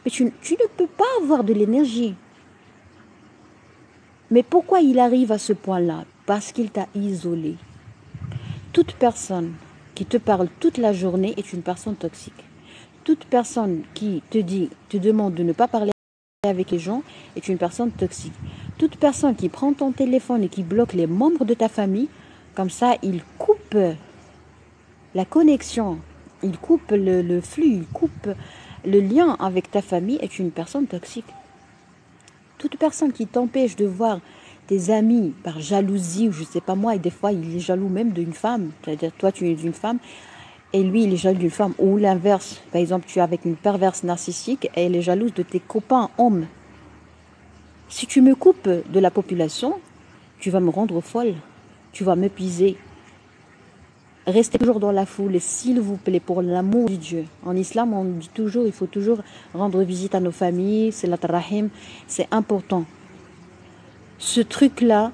mais tu ne peux pas avoir de l'énergie. Mais pourquoi il arrive à ce point-là? Parce qu'il t'a isolé. Toute personne qui te parle toute la journée est une personne toxique. Toute personne qui te demande de ne pas parler avec les gens est une personne toxique. Toute personne qui prend ton téléphone et qui bloque les membres de ta famille, comme ça, il coupe la connexion, il coupe le flux, il coupe le lien avec ta famille est une personne toxique. Toute personne qui t'empêche de voir tes amis par jalousie ou je sais pas moi, et des fois il est jaloux même d'une femme, c'est-à-dire toi tu es une femme et lui il est jaloux d'une femme, ou l'inverse, par exemple tu es avec une perverse narcissique et elle est jalouse de tes copains hommes. Si tu me coupes de la population, tu vas me rendre folle, tu vas m'épuiser. Restez toujours dans la foule, s'il vous plaît, pour l'amour de Dieu. En islam, on dit toujours, il faut toujours rendre visite à nos familles, c'est la rahim, c'est important. Ce truc-là,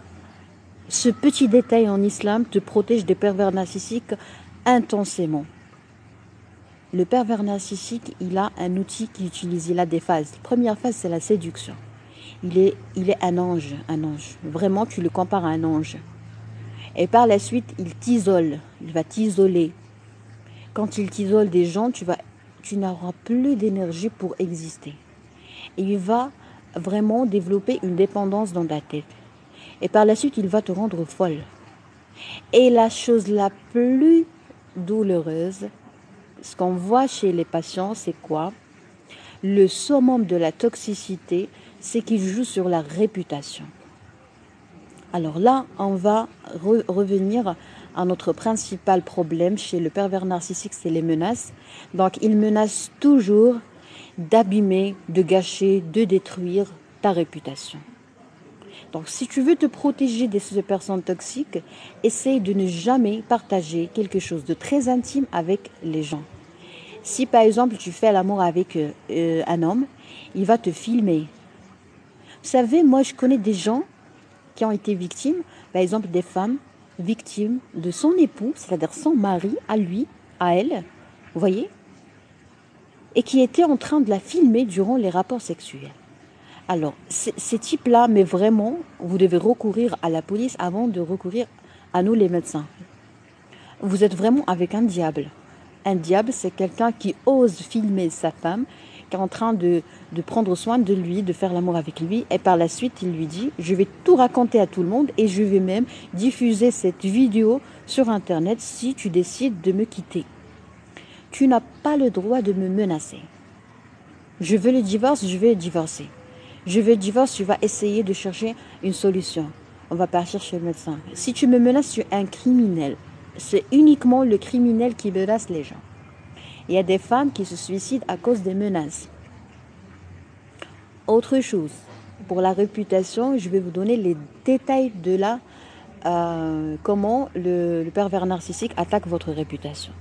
ce petit détail en islam te protège des pervers narcissiques intensément. Le pervers narcissique, il a un outil qu'il utilise, il a des phases. La première phase, c'est la séduction. Il est un ange, un ange. Vraiment, tu le compares à un ange. Et par la suite, il va t'isoler. Quand il t'isole des gens, tu n'auras plus d'énergie pour exister. Et il va vraiment développer une dépendance dans ta tête. Et par la suite, il va te rendre folle. Et la chose la plus douloureuse, ce qu'on voit chez les patients, c'est quoi? Le summum de la toxicité, c'est qu'il joue sur la réputation. Alors là, on va revenir à notre principal problème chez le pervers narcissique, c'est les menaces. Donc, il menace toujours d'abîmer, de gâcher, de détruire ta réputation. Donc, si tu veux te protéger de ces personnes toxiques, essaye de ne jamais partager quelque chose de très intime avec les gens. Si, par exemple, tu fais l'amour avec un homme, il va te filmer. Vous savez, moi, je connais des gens qui ont été victimes, par exemple des femmes victimes de son époux, c'est-à-dire son mari, à lui, à elle, vous voyez, et qui étaient en train de la filmer durant les rapports sexuels. Alors, ces types-là, mais vraiment, vous devez recourir à la police avant de recourir à nous les médecins. Vous êtes vraiment avec un diable. Un diable, c'est quelqu'un qui ose filmer sa femme, qui est en train de prendre soin de lui, de faire l'amour avec lui. Et par la suite, il lui dit, je vais tout raconter à tout le monde et je vais même diffuser cette vidéo sur Internet si tu décides de me quitter. Tu n'as pas le droit de me menacer. Je veux le divorce, je vais divorcer. Je veux le divorce, tu vas essayer de chercher une solution. On va partir chez le médecin. Si tu me menaces, tu es un criminel. C'est uniquement le criminel qui menace les gens. Il y a des femmes qui se suicident à cause des menaces. Autre chose, pour la réputation, je vais vous donner les détails de comment le pervers narcissique attaque votre réputation.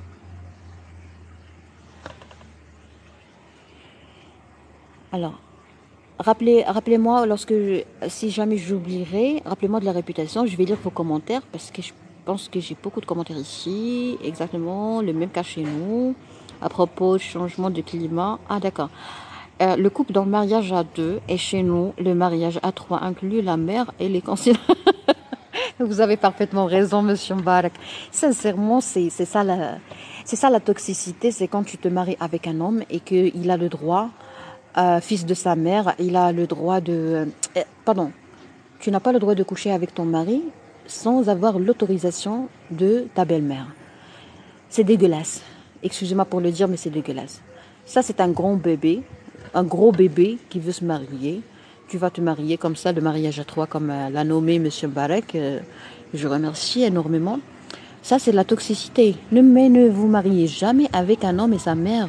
Alors, rappelez-moi, si jamais j'oublierai, rappelez-moi de la réputation, je vais lire vos commentaires parce que pense que j'ai beaucoup de commentaires ici. Exactement, le même cas chez nous. À propos du changement de climat. Ah, d'accord. Le couple dans le mariage à deux et chez nous, le mariage à trois inclut la mère et les conciliations. Vous avez parfaitement raison, monsieur Mbarak. Sincèrement, c'est ça la toxicité. C'est quand tu te maries avec un homme et qu'il a le droit, fils de sa mère, il a le droit de... pardon, tu n'as pas le droit de coucher avec ton mari sans avoir l'autorisation de ta belle-mère. C'est dégueulasse. Excusez-moi pour le dire, mais c'est dégueulasse. Ça, c'est un grand bébé, un gros bébé qui veut se marier. Tu vas te marier comme ça, le mariage à trois, comme l'a nommé M. Barek. Je remercie énormément. Ça, c'est de la toxicité. Mais ne vous mariez jamais avec un homme et sa mère.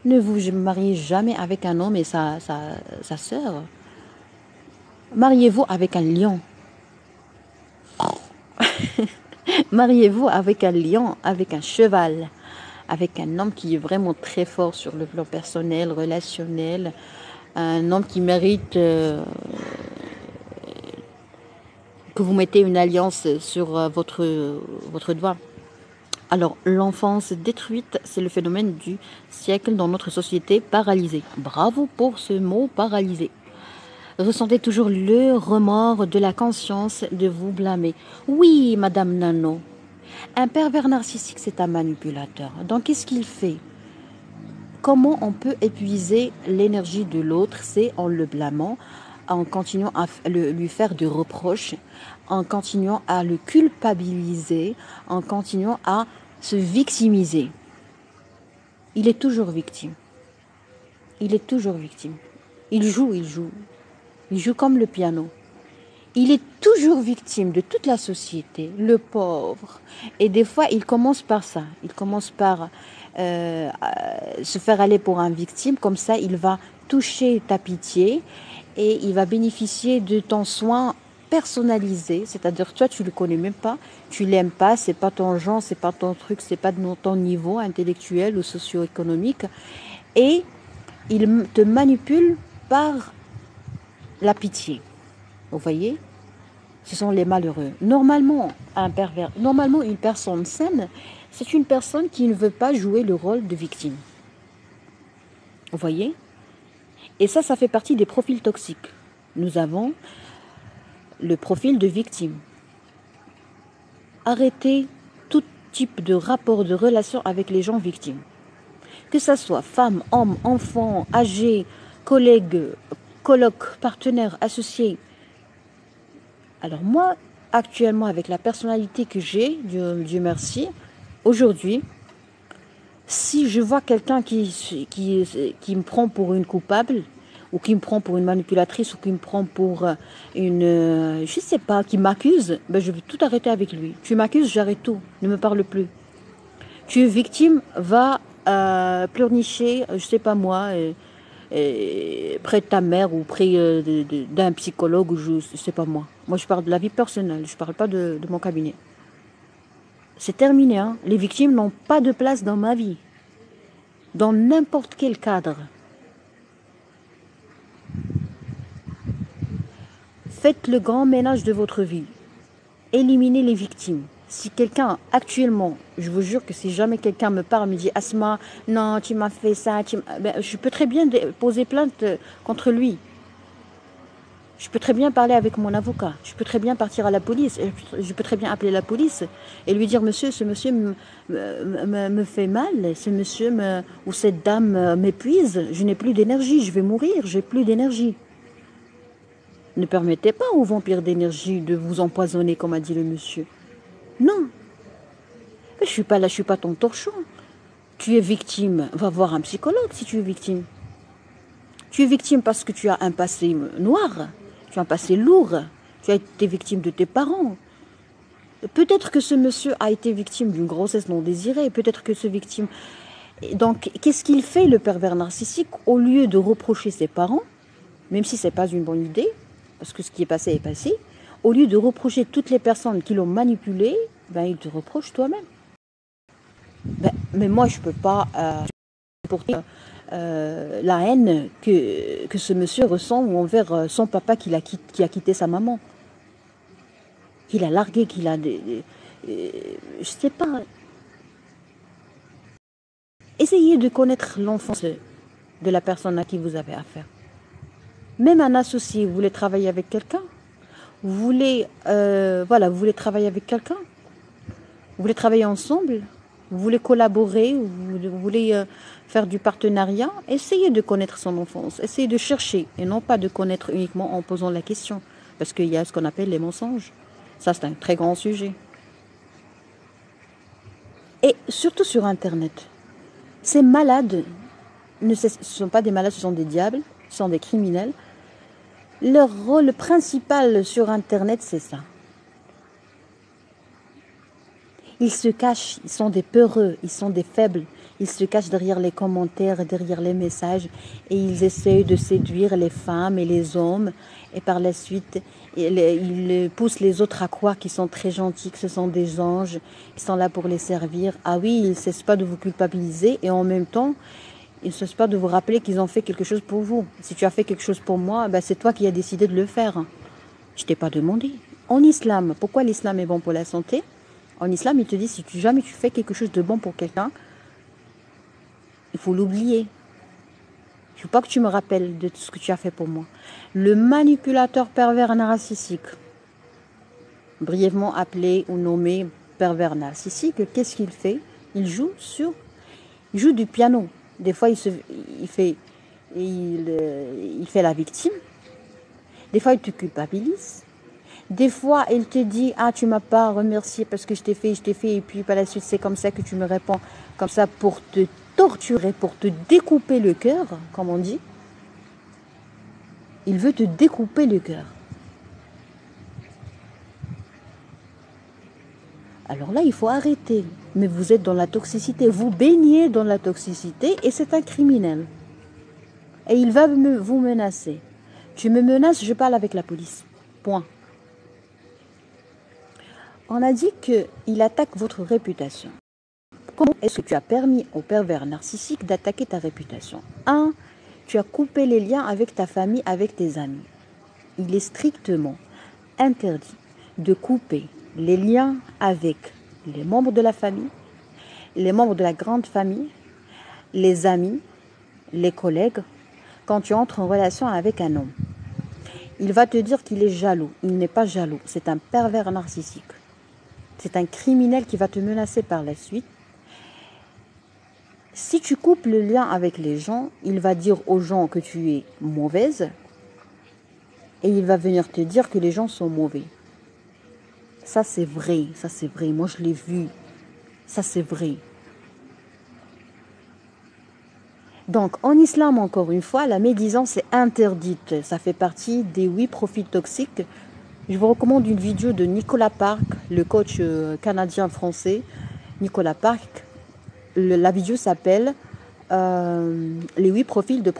Ne vous mariez jamais avec un homme et sa sœur. Mariez-vous avec un lion. Mariez-vous avec un lion, avec un cheval, avec un homme qui est vraiment très fort sur le plan personnel, relationnel, un homme qui mérite que vous mettez une alliance sur votre doigt. Alors, l'enfance détruite, c'est le phénomène du siècle dans notre société paralysée. Bravo pour ce mot paralysé. Ressentez toujours le remords de la conscience de vous blâmer. Oui, Madame Nano, un pervers narcissique, c'est un manipulateur. Donc, qu'est-ce qu'il fait? Comment on peut épuiser l'énergie de l'autre? C'est en le blâmant, en continuant à lui faire des reproches, en continuant à le culpabiliser, en continuant à se victimiser. Il est toujours victime. Il est toujours victime. Il joue. Il joue comme le piano. Il est toujours victime de toute la société, le pauvre. Et des fois, il commence par ça. Il commence par se faire aller pour un victime. Comme ça, il va toucher ta pitié et il va bénéficier de ton soin personnalisé. C'est-à-dire, toi, tu le connais même pas, tu l'aimes pas, c'est pas ton genre, c'est pas ton truc, c'est pas de ton niveau intellectuel ou socio-économique. Et il te manipule par la pitié. Vous voyez? Ce sont les malheureux. Normalement, normalement, une personne saine, c'est une personne qui ne veut pas jouer le rôle de victime. Vous voyez? Et ça fait partie des profils toxiques. Nous avons le profil de victime. Arrêtez tout type de rapport, de relation avec les gens victimes. Que ce soit femmes, hommes, enfants, âgés, collègues, colocs, partenaires, associés. Alors moi, actuellement, avec la personnalité que j'ai, Dieu merci, aujourd'hui, si je vois quelqu'un qui me prend pour une coupable, ou qui me prend pour une manipulatrice, ou qui me prend pour je sais pas, qui m'accuse, ben je vais tout arrêter avec lui. Tu m'accuses, j'arrête tout, ne me parle plus. Tu es victime, va pleurnicher, je sais pas moi, près de ta mère ou près d'un psychologue ou je sais pas moi. Moi, je parle de la vie personnelle, je parle pas de mon cabinet. C'est terminé, hein. Les victimes n'ont pas de place dans ma vie, dans n'importe quel cadre. Faites le grand ménage de votre vie. Éliminez les victimes. Si quelqu'un, actuellement, je vous jure que si jamais quelqu'un me parle, me dit « Asma, non, tu m'as fait ça, ben, je peux très bien poser plainte contre lui. Je peux très bien parler avec mon avocat. Je peux très bien partir à la police. Je peux très bien appeler la police et lui dire « Monsieur, ce monsieur me fait mal. Ce monsieur ou cette dame m'épuise. Je n'ai plus d'énergie. Je vais mourir. J'ai plus d'énergie. » Ne permettez pas aux vampires d'énergie de vous empoisonner, comme a dit le monsieur. Non. Je suis pas là, je suis pas ton torchon. Tu es victime. Va voir un psychologue si tu es victime. Tu es victime parce que tu as un passé noir. Tu as un passé lourd. Tu as été victime de tes parents. Peut-être que ce monsieur a été victime d'une grossesse non désirée. Peut-être que ce victime... Donc, qu'est-ce qu'il fait, le pervers narcissique? Au lieu de reprocher ses parents, même si ce n'est pas une bonne idée, parce que ce qui est passé, au lieu de reprocher toutes les personnes qui l'ont manipulé, ben, il te reproche toi-même. Ben, mais moi, je ne peux pas supporter la haine que ce monsieur ressent envers son papa qui a quitté sa maman. Qu'il a largué, je sais pas, essayez de connaître l'enfance de la personne à qui vous avez affaire. Même un associé, vous voulez travailler avec quelqu'un, voilà, vous voulez travailler avec quelqu'un, vous voulez travailler ensemble, vous voulez collaborer, vous voulez faire du partenariat, essayez de connaître son enfance, essayez de chercher et non pas de connaître uniquement en posant la question. Parce qu'il y a ce qu'on appelle les mensonges. Ça, c'est un très grand sujet. Et surtout sur Internet. Ces malades, ce ne sont pas des malades, ce sont des diables, ce sont des criminels. Leur rôle principal sur Internet, c'est ça. Ils se cachent, ils sont des peureux, ils sont des faibles. Ils se cachent derrière les commentaires, derrière les messages et ils essayent de séduire les femmes et les hommes. Et par la suite, ils poussent les autres à croire qu'ils sont très gentils, que ce sont des anges, qui sont là pour les servir. Ah oui, ils ne cessent pas de vous culpabiliser et en même temps, ils ne cessent pas de vous rappeler qu'ils ont fait quelque chose pour vous. Si tu as fait quelque chose pour moi, ben c'est toi qui as décidé de le faire. Je ne t'ai pas demandé. En islam, pourquoi l'islam est bon pour la santé? En islam, il te dit, si jamais tu fais quelque chose de bon pour quelqu'un, il faut l'oublier. Il ne faut pas que tu me rappelles de tout ce que tu as fait pour moi. Le manipulateur pervers narcissique, brièvement appelé ou nommé pervers narcissique, qu'est-ce qu'il fait? Il joue du piano. Des fois, il fait la victime. Des fois, il te culpabilise. Des fois, il te dit, ah, tu m'as pas remercié parce que je t'ai fait, et puis par la suite, c'est comme ça que tu me réponds, comme ça, pour te torturer, pour te découper le cœur, comme on dit. Il veut te découper le cœur. Alors là, il faut arrêter. Mais vous êtes dans la toxicité, vous baignez dans la toxicité et c'est un criminel. Et il va vous menacer. Tu me menaces, je parle avec la police. Point. On a dit qu'il attaque votre réputation. Comment est-ce que tu as permis au pervers narcissique d'attaquer ta réputation? 1. Tu as coupé les liens avec ta famille, avec tes amis. Il est strictement interdit de couper les liens avec les membres de la famille, les membres de la grande famille, les amis, les collègues, quand tu entres en relation avec un homme. Il va te dire qu'il est jaloux. Il n'est pas jaloux. C'est un pervers narcissique. C'est un criminel qui va te menacer par la suite. Si tu coupes le lien avec les gens, il va dire aux gens que tu es mauvaise et il va venir te dire que les gens sont mauvais. Ça, c'est vrai. Ça, c'est vrai. Moi, je l'ai vu. Ça, c'est vrai. Donc, en islam, encore une fois, la médisance est interdite. Ça fait partie des 8 profils toxiques. Je vous recommande une vidéo de Nicolas Park, le coach canadien-français. Nicolas Park, la vidéo s'appelle les 8 profils de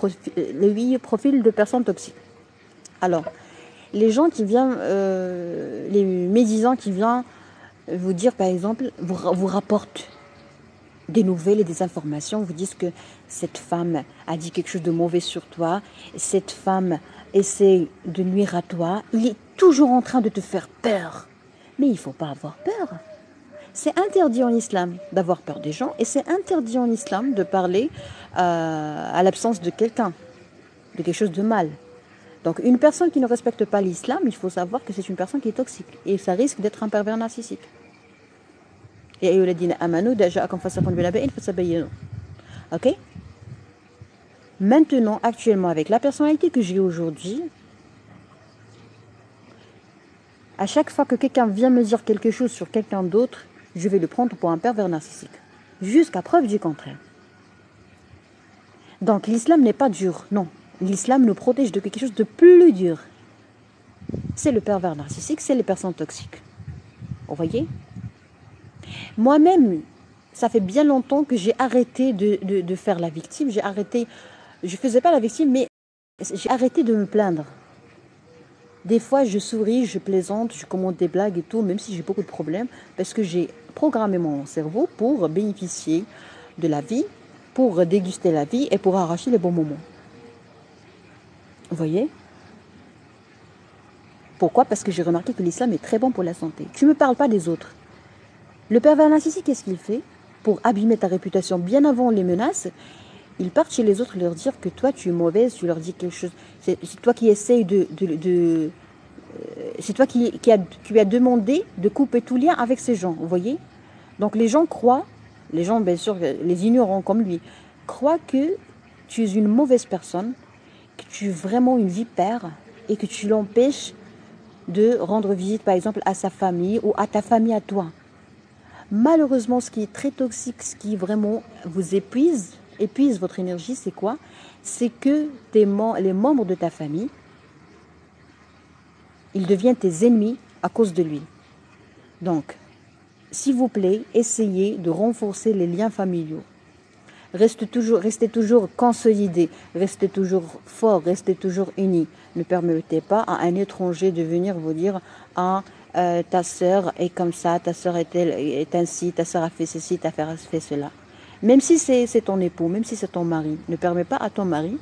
personnes toxiques. Alors, les gens qui viennent, les médisants qui viennent vous dire, par exemple, vous rapportent des nouvelles et des informations, vous disent que cette femme a dit quelque chose de mauvais sur toi, cette femme essaie de nuire à toi, il est toujours en train de te faire peur. Mais il ne faut pas avoir peur. C'est interdit en islam d'avoir peur des gens et c'est interdit en islam de parler à l'absence de quelqu'un, de quelque chose de mal. Donc une personne qui ne respecte pas l'islam, il faut savoir que c'est une personne qui est toxique et ça risque d'être un pervers narcissique. Ok? Maintenant, actuellement, avec la personnalité que j'ai aujourd'hui, à chaque fois que quelqu'un vient me dire quelque chose sur quelqu'un d'autre, je vais le prendre pour un pervers narcissique. Jusqu'à preuve du contraire. Donc l'islam n'est pas dur, non. L'islam nous protège de quelque chose de plus dur. C'est le pervers narcissique, c'est les personnes toxiques. Vous voyez? Moi-même, ça fait bien longtemps que j'ai arrêté de faire la victime. Je ne faisais pas la victime, mais j'ai arrêté de me plaindre. Des fois, je souris, je plaisante, je commente des blagues et tout, même si j'ai beaucoup de problèmes, parce que j'ai programmé mon cerveau pour bénéficier de la vie, pour déguster la vie et pour arracher les bons moments. Vous voyez? Pourquoi? Parce que j'ai remarqué que l'islam est très bon pour la santé. Tu ne me parles pas des autres. Le pervers narcissique, qu'est-ce qu'il fait? Pour abîmer ta réputation bien avant les menaces, il part chez les autres leur dire que toi tu es mauvaise, tu leur dis quelque chose. C'est toi qui essayes c'est toi qui as demandé de couper tout lien avec ces gens, vous voyez? Donc les gens croient, les gens bien sûr, les ignorants comme lui, croient que tu es une mauvaise personne, que tu es vraiment une vipère et que tu l'empêches de rendre visite par exemple à sa famille ou à ta famille à toi. Malheureusement, ce qui est très toxique, ce qui vraiment vous épuise votre énergie, c'est quoi? C'est que les membres de ta famille, ils deviennent tes ennemis à cause de lui. Donc, s'il vous plaît, essayez de renforcer les liens familiaux. Restez toujours consolidés, restez toujours forts, restez toujours unis. Ne permettez pas à un étranger de venir vous dire ah, ta sœur est comme ça, ta sœur est ainsi, ta sœur a fait ceci, ta sœur a fait cela. Même si c'est ton époux, même si c'est ton mari, ne permets pas à ton mari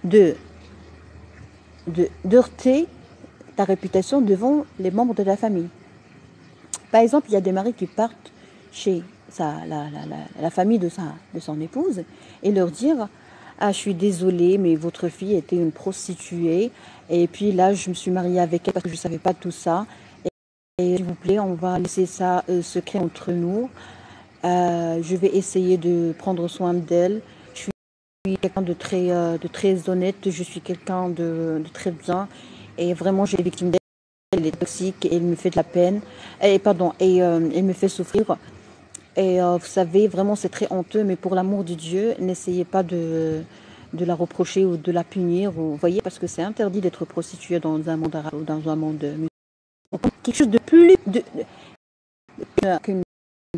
de heurter ta réputation devant les membres de ta famille. Par exemple, il y a des maris qui partent chez la famille de son épouse et leur dire ah, je suis désolée, mais votre fille était une prostituée et puis là, je me suis mariée avec elle parce que je ne savais pas tout ça. Et s'il vous plaît, on va laisser ça secret entre nous. Je vais essayer de prendre soin d'elle. Je suis quelqu'un de très honnête, je suis quelqu'un de très bien et vraiment, j'ai été victime d'elle. Elle est toxique, elle me fait de la peine, elle me fait souffrir. Et vous savez, vraiment, c'est très honteux, mais pour l'amour de Dieu, n'essayez pas de la reprocher ou de la punir. Vous voyez, parce que c'est interdit d'être prostituée dans un monde arabe ou dans un monde musulman. Quelque chose de plus qu'une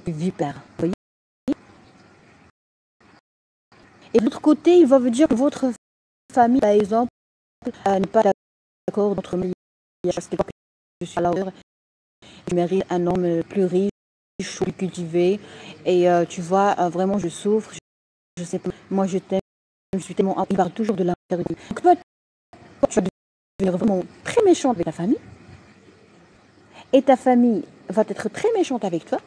vipère. Vous voyez. Et de l'autre côté, il va vous dire que votre famille, par exemple, n'est pas d'accord entre mariage. Parce que je suis à l'heure, je mérite un homme plus riche, plus cultivé. Et tu vois, vraiment, je souffre. Je sais pas, moi je t'aime, je suis tellement. Il parle toujours de l'intérieur. Donc toi, tu vas devenir vraiment très méchante avec ta famille. Et ta famille va être très méchante avec toi.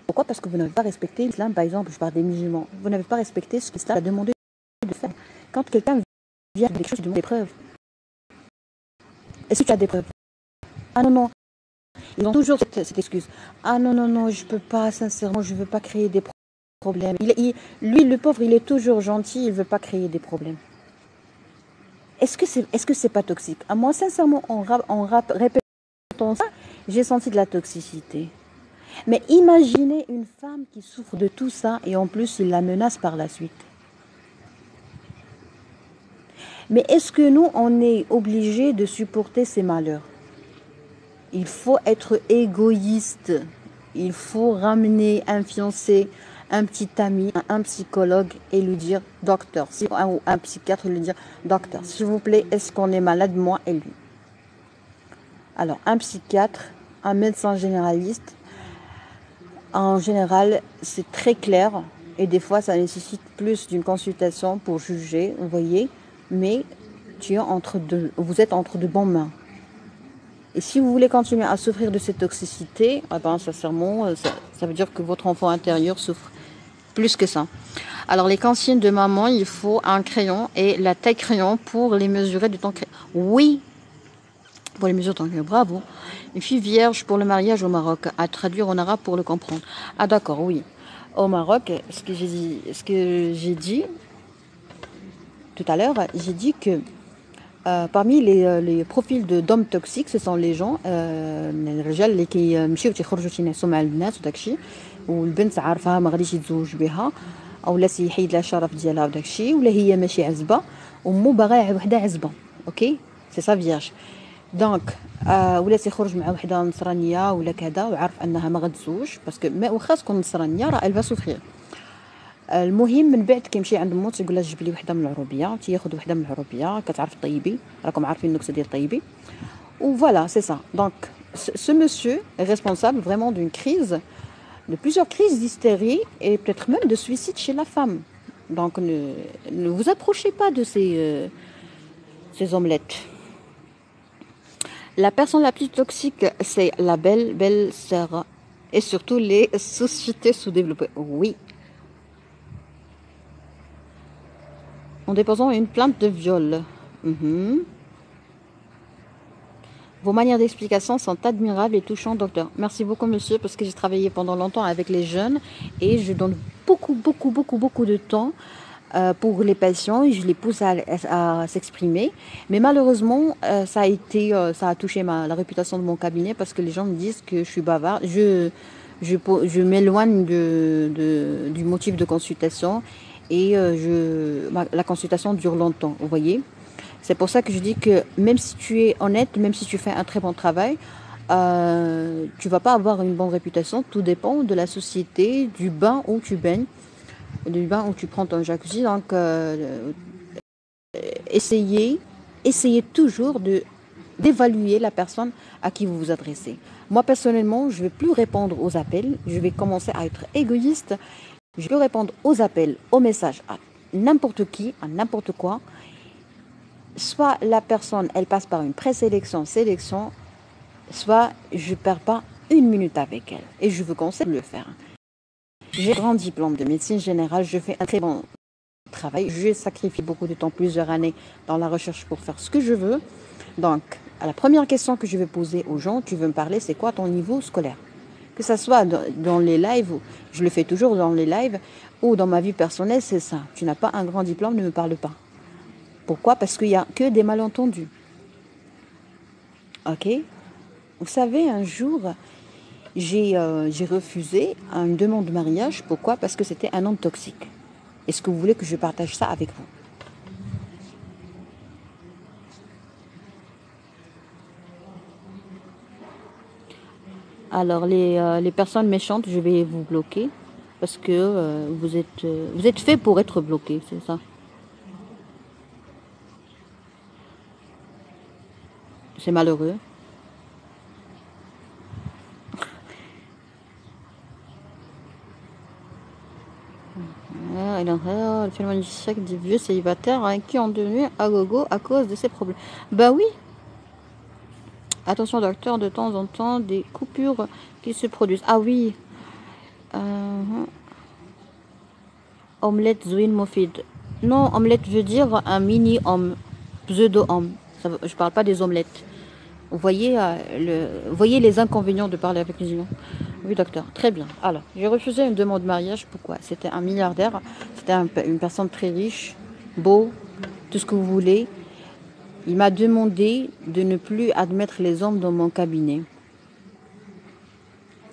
Pourquoi? Parce que vous n'avez pas respecté l'islam, par exemple, je parle des musulmans. Vous n'avez pas respecté ce qu'Islam a demandé de faire. Quand quelqu'un vient avec quelque chose, il demande des preuves. Est-ce que tu as des preuves? Ah non, non. Ils ont toujours cette excuse. Ah non, non, non, je ne peux pas, sincèrement, je ne veux pas créer des problèmes. Lui, le pauvre, il est toujours gentil, il ne veut pas créer des problèmes. Est-ce que c'est pas toxique? À moi, sincèrement, en répétant ça, j'ai senti de la toxicité. Mais imaginez une femme qui souffre de tout ça et en plus, il la menace par la suite. Mais est-ce que nous, on est obligés de supporter ces malheurs? Il faut être égoïste. Il faut ramener un fiancé, un petit ami, un psychologue et lui dire docteur, ou un psychiatre lui dire docteur, s'il vous plaît, est-ce qu'on est malade, moi et lui? Alors, un psychiatre, un médecin généraliste, en général, c'est très clair et des fois, ça nécessite plus d'une consultation pour juger, vous voyez, mais vous êtes entre de bonnes mains. Et si vous voulez continuer à souffrir de cette toxicité, sincèrement, ça veut dire que votre enfant intérieur souffre plus que ça. Alors, les consignes de maman, il faut un crayon et la taille crayon pour les mesurer de ton crayon. Oui, pour les mesures de ton crayon, bravo. Une fille vierge pour le mariage au Maroc, à traduire en arabe pour le comprendre. Ah d'accord, oui. Au Maroc, ce que j'ai dit tout à l'heure, j'ai dit que parmi les profils d'hommes toxiques, ce sont les gens الرجال اللي كيمشيو تيخرجوا تينعسوا مع البنات وداكشي والبنت عارفاها ما غاديش يتزوج بها او لا سيحيد لها الشرف ديالها وداكشي ولا هي ماشي عزبه ومو باغا وحده عزبه اوكي سي سا فيرج دونك ولا تيخرج مع وحده نصرانيه ولا كذا وعارف انها ما غتزوج باسكو واخا تكون نصرانيه راه الفا سوفرير المهم من بعد كيمشي عند مو تيقول لها جيب لي وحده من العروبيه تياخذ وحده من العروبيه كتعرف طيبي راكم عارفين النكته ديال طيبي و فوالا سي سا دونك ce monsieur est responsable vraiment d'une crise, de plusieurs crises d'hystérie et peut-être même de suicide chez la femme. Donc ne vous approchez pas de ces omelettes. La personne la plus toxique, c'est la belle-sœur. Et surtout les sociétés sous-développées. Oui. En déposant une plainte de viol. Mhm. Vos manières d'explication sont admirables et touchantes, docteur. Merci beaucoup, monsieur, parce que j'ai travaillé pendant longtemps avec les jeunes et je donne beaucoup de temps pour les patients et je les pousse à s'exprimer. Mais malheureusement, ça a touché la réputation de mon cabinet parce que les gens me disent que je suis bavarde. Je m'éloigne du motif de consultation et la consultation dure longtemps, vous voyez. C'est pour ça que je dis que même si tu es honnête, même si tu fais un très bon travail, tu vas pas avoir une bonne réputation. Tout dépend de la société, du bain où tu baignes, du bain où tu prends ton jacuzzi. Donc, essayez, essayez toujours d'évaluer la personne à qui vous vous adressez. Moi, personnellement, je ne vais plus répondre aux appels. Je vais commencer à être égoïste. Je vais répondre aux appels, aux messages, à n'importe qui, à n'importe quoi. Soit la personne, elle passe par une présélection, sélection, soit je ne perds pas une minute avec elle. Et je vous conseille de le faire. J'ai un grand diplôme de médecine générale, je fais un très bon travail. Je sacrifie beaucoup de temps, plusieurs années dans la recherche pour faire ce que je veux. Donc, à la première question que je vais poser aux gens, tu veux me parler, c'est quoi ton niveau scolaire? Que ce soit dans les lives, je le fais toujours dans les lives, ou dans ma vie personnelle, c'est ça. Tu n'as pas un grand diplôme, ne me parle pas. Pourquoi? Parce qu'il n'y a que des malentendus. Ok? Vous savez, un jour, j'ai refusé une demande de mariage. Pourquoi? Parce que c'était un homme toxique. Est-ce que vous voulez que je partage ça avec vous? Alors, les personnes méchantes, je vais vous bloquer parce que vous êtes fait pour être bloqué, c'est ça. C'est malheureux. Et donc, le phénomène du siècle des vieux célibataires qui ont devenu agogo à cause de ces problèmes. Bah oui. Attention, docteur, de temps en temps, des coupures qui se produisent. Ah oui. Omelette Zouine Mofid. Non, omelette veut dire un mini-homme, pseudo-homme. Je parle pas des omelettes. Vous voyez les inconvénients de parler avec les humains. Oui, docteur. Très bien. Alors, j'ai refusé une demande de mariage. Pourquoi? C'était un milliardaire. C'était une personne très riche, beau, tout ce que vous voulez. Il m'a demandé de ne plus admettre les hommes dans mon cabinet.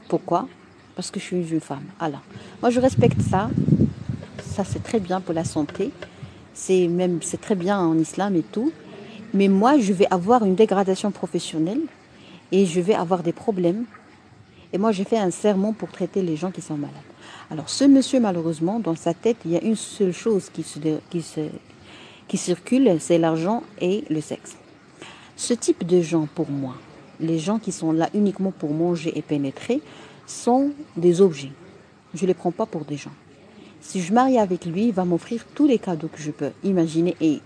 Pourquoi? Parce que je suis une femme. Alors, moi, je respecte ça. Ça, c'est très bien pour la santé. C'est très bien en islam et tout. Mais moi, je vais avoir une dégradation professionnelle et je vais avoir des problèmes. Et moi, j'ai fait un serment pour traiter les gens qui sont malades. Alors, ce monsieur, malheureusement, dans sa tête, il y a une seule chose qui circule, c'est l'argent et le sexe. Ce type de gens, pour moi, les gens qui sont là uniquement pour manger et pénétrer, sont des objets. Je ne les prends pas pour des gens. Si je marie avec lui, il va m'offrir tous les cadeaux que je peux imaginer et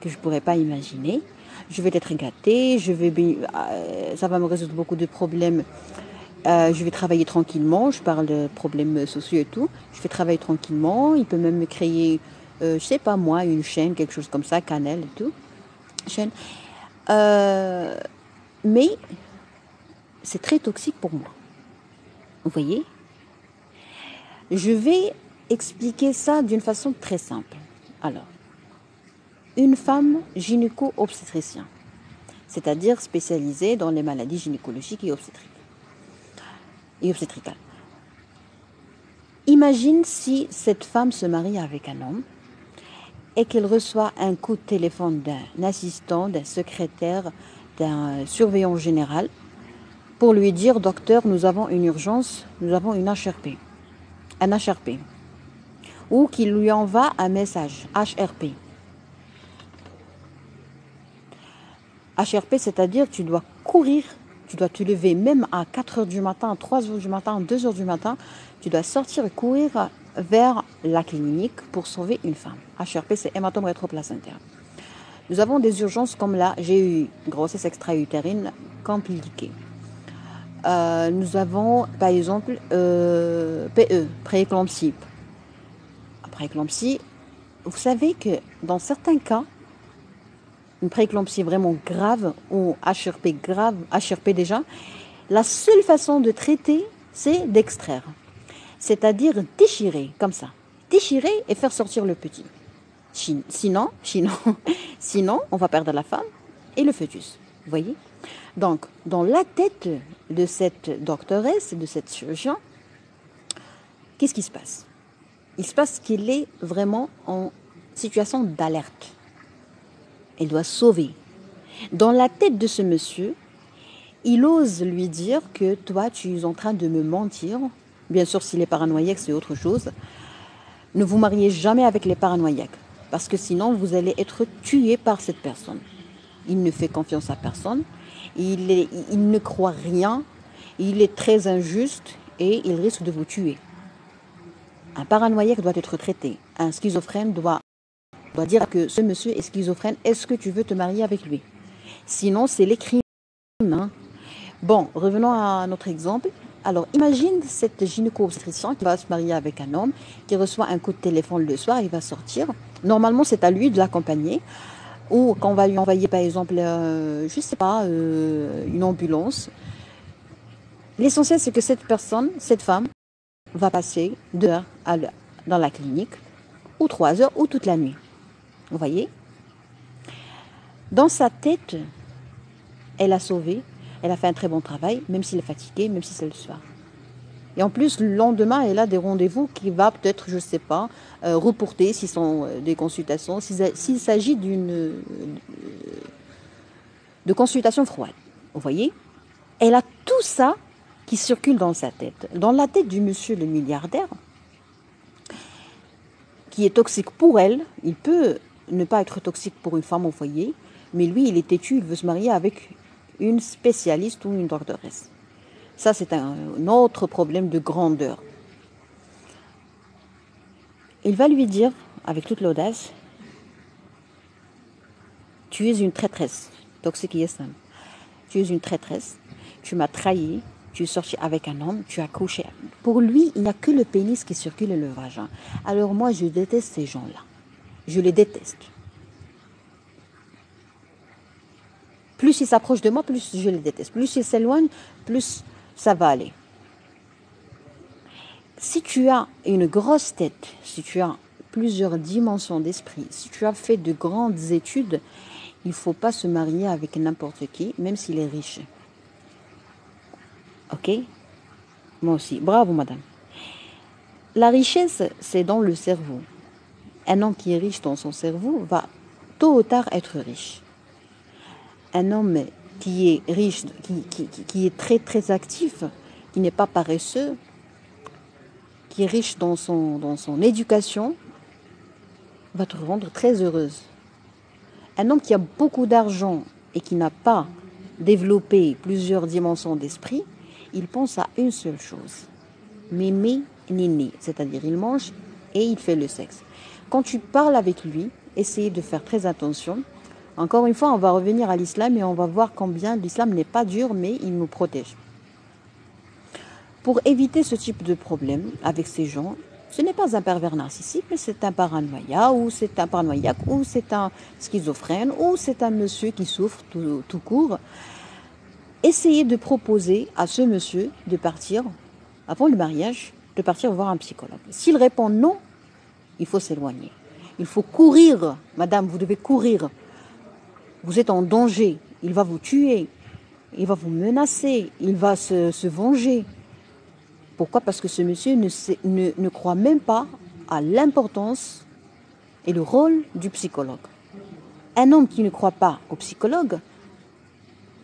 que je ne pourrais pas imaginer. Je vais être gâtée, ça va me résoudre beaucoup de problèmes. Je vais travailler tranquillement, je parle de problèmes sociaux et tout. Je vais travailler tranquillement, il peut même me créer, je sais pas moi, une chaîne, quelque chose comme ça, Canal et tout. Chaîne. Mais c'est très toxique pour moi. Vous voyez? Je vais expliquer ça d'une façon très simple. Alors, une femme gynéco-obstétricien, c'est-à-dire spécialisée dans les maladies gynécologiques et obstétricales. Imagine si cette femme se marie avec un homme et qu'elle reçoit un coup de téléphone d'un assistant, d'un secrétaire, d'un surveillant général pour lui dire: docteur, nous avons une urgence, nous avons un HRP. Ou qu'il lui envoie un message, HRP. HRP, c'est-à-dire tu dois courir, tu dois te lever même à 4 heures du matin, à 3 heures du matin, à 2 heures du matin. Tu dois sortir et courir vers la clinique pour sauver une femme. HRP, c'est hématome rétroplacentaire. Nous avons des urgences comme là, j'ai eu une grossesse extra-utérine compliquée. nous avons, par exemple, PE, prééclampsie. Prééclampsie, vous savez que dans certains cas, une prééclampsie vraiment grave ou HRP grave, HRP déjà, la seule façon de traiter, c'est d'extraire. C'est-à-dire déchirer, comme ça. Déchirer et faire sortir le petit. Sinon, on va perdre la femme et le fœtus. Vous voyez? Donc, dans la tête de cette doctoresse, de cette chirurgien, qu'est-ce qui se passe? Il se passe qu'il est vraiment en situation d'alerte. Il doit sauver. Dans la tête de ce monsieur, il ose lui dire que toi, tu es en train de me mentir. Bien sûr, s'il est paranoïaque, c'est autre chose. Ne vous mariez jamais avec les paranoïaques, parce que sinon, vous allez être tué par cette personne. Il ne fait confiance à personne, il ne croit rien, il est très injuste et il risque de vous tuer. Un paranoïaque doit être traité. Un schizophrène doit dire que ce monsieur est schizophrène, est-ce que tu veux te marier avec lui? Sinon, c'est les crimes. Hein. Bon, revenons à notre exemple. Alors, imagine cette gynéco-obstétricienne qui va se marier avec un homme, qui reçoit un coup de téléphone le soir, il va sortir. Normalement, c'est à lui de l'accompagner. Ou quand on va lui envoyer, par exemple, je ne sais pas, une ambulance. L'essentiel, c'est que cette personne, cette femme, va passer 2 heures dans la clinique, ou 3 heures, ou toute la nuit. Vous voyez? Dans sa tête, elle a sauvé, elle a fait un très bon travail, même s'il est fatigué, même si c'est le soir. Et en plus, le lendemain, elle a des rendez-vous qui va peut-être, je ne sais pas, reporter s'ils sont des consultations, s'il s'agit de consultations froides. Vous voyez? Elle a tout ça qui circule dans sa tête. Dans la tête du monsieur le milliardaire, qui est toxique pour elle, il peut ne pas être toxique pour une femme au foyer, mais lui, il est têtu, il veut se marier avec une spécialiste ou une doctoresse. Ça, c'est un autre problème de grandeur. Il va lui dire, avec toute l'audace, tu es une traîtresse, toxique Yesam. Tu es une traîtresse, tu m'as trahi, tu es sorti avec un homme, tu as couché. Pour lui, il n'y a que le pénis qui circule et le vagin. Alors moi, je déteste ces gens-là. Je les déteste. Plus ils s'approchent de moi, plus je les déteste. Plus ils s'éloignent, plus ça va aller. Si tu as une grosse tête, si tu as plusieurs dimensions d'esprit, si tu as fait de grandes études, il ne faut pas se marier avec n'importe qui, même s'il est riche. Ok? Moi aussi. Bravo, madame. La richesse, c'est dans le cerveau. Un homme qui est riche dans son cerveau va tôt ou tard être riche. Un homme qui est riche, qui est très très actif, qui n'est pas paresseux, qui est riche dans son éducation, va te rendre très heureuse. Un homme qui a beaucoup d'argent et qui n'a pas développé plusieurs dimensions d'esprit, il pense à une seule chose. Mémé, néné, c'est-à-dire il mange et il fait le sexe. Quand tu parles avec lui, essayez de faire très attention. Encore une fois, on va revenir à l'islam et on va voir combien l'islam n'est pas dur, mais il nous protège. Pour éviter ce type de problème avec ces gens, ce n'est pas un pervers narcissique, mais c'est un paranoïa, ou c'est un paranoïaque, ou c'est un schizophrène, ou c'est un monsieur qui souffre tout court. Essayez de proposer à ce monsieur de partir, avant le mariage, de partir voir un psychologue. S'il répond non, il faut s'éloigner. Il faut courir, madame, vous devez courir. Vous êtes en danger, il va vous tuer, il va vous menacer, il va se venger. Pourquoi? Parce que ce monsieur ne croit même pas à l'importance et le rôle du psychologue. Un homme qui ne croit pas au psychologue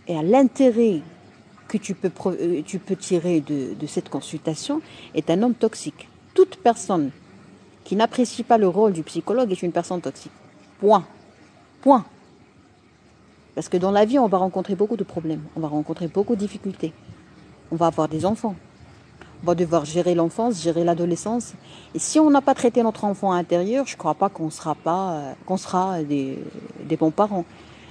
et à l'intérêt que tu peux tirer de cette consultation est un homme toxique. Toute personne qui n'apprécie pas le rôle du psychologue est une personne toxique. Point. Point. Parce que dans la vie, on va rencontrer beaucoup de problèmes, on va rencontrer beaucoup de difficultés. On va avoir des enfants. On va devoir gérer l'enfance, gérer l'adolescence. Et si on n'a pas traité notre enfant intérieur, je ne crois pas qu'on sera des bons parents.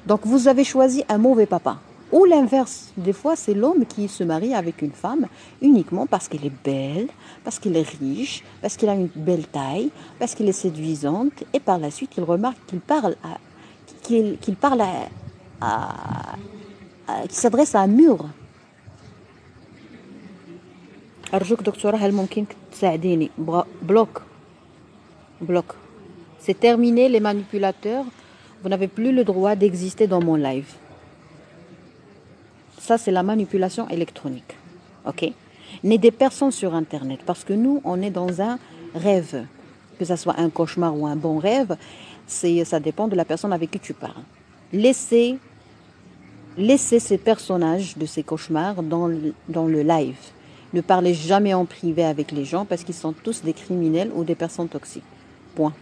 Donc vous avez choisi un mauvais papa. Ou l'inverse, des fois, c'est l'homme qui se marie avec une femme uniquement parce qu'elle est belle, parce qu'elle est riche, parce qu'elle a une belle taille, parce qu'elle est séduisante, et par la suite, il remarque qu'il parle qu'il s'adresse à un mur. أرجوك دكتورة هل ممكن تساعديني بلوك بلوك. C'est terminé les manipulateurs. Vous n'avez plus le droit d'exister dans mon live. Ça, c'est la manipulation électronique. Ok? N'aidez personne sur Internet parce que nous, on est dans un rêve. Que ce soit un cauchemar ou un bon rêve, ça dépend de la personne avec qui tu parles. Laissez ces personnages de ces cauchemars dans le live. Ne parlez jamais en privé avec les gens parce qu'ils sont tous des criminels ou des personnes toxiques. Point.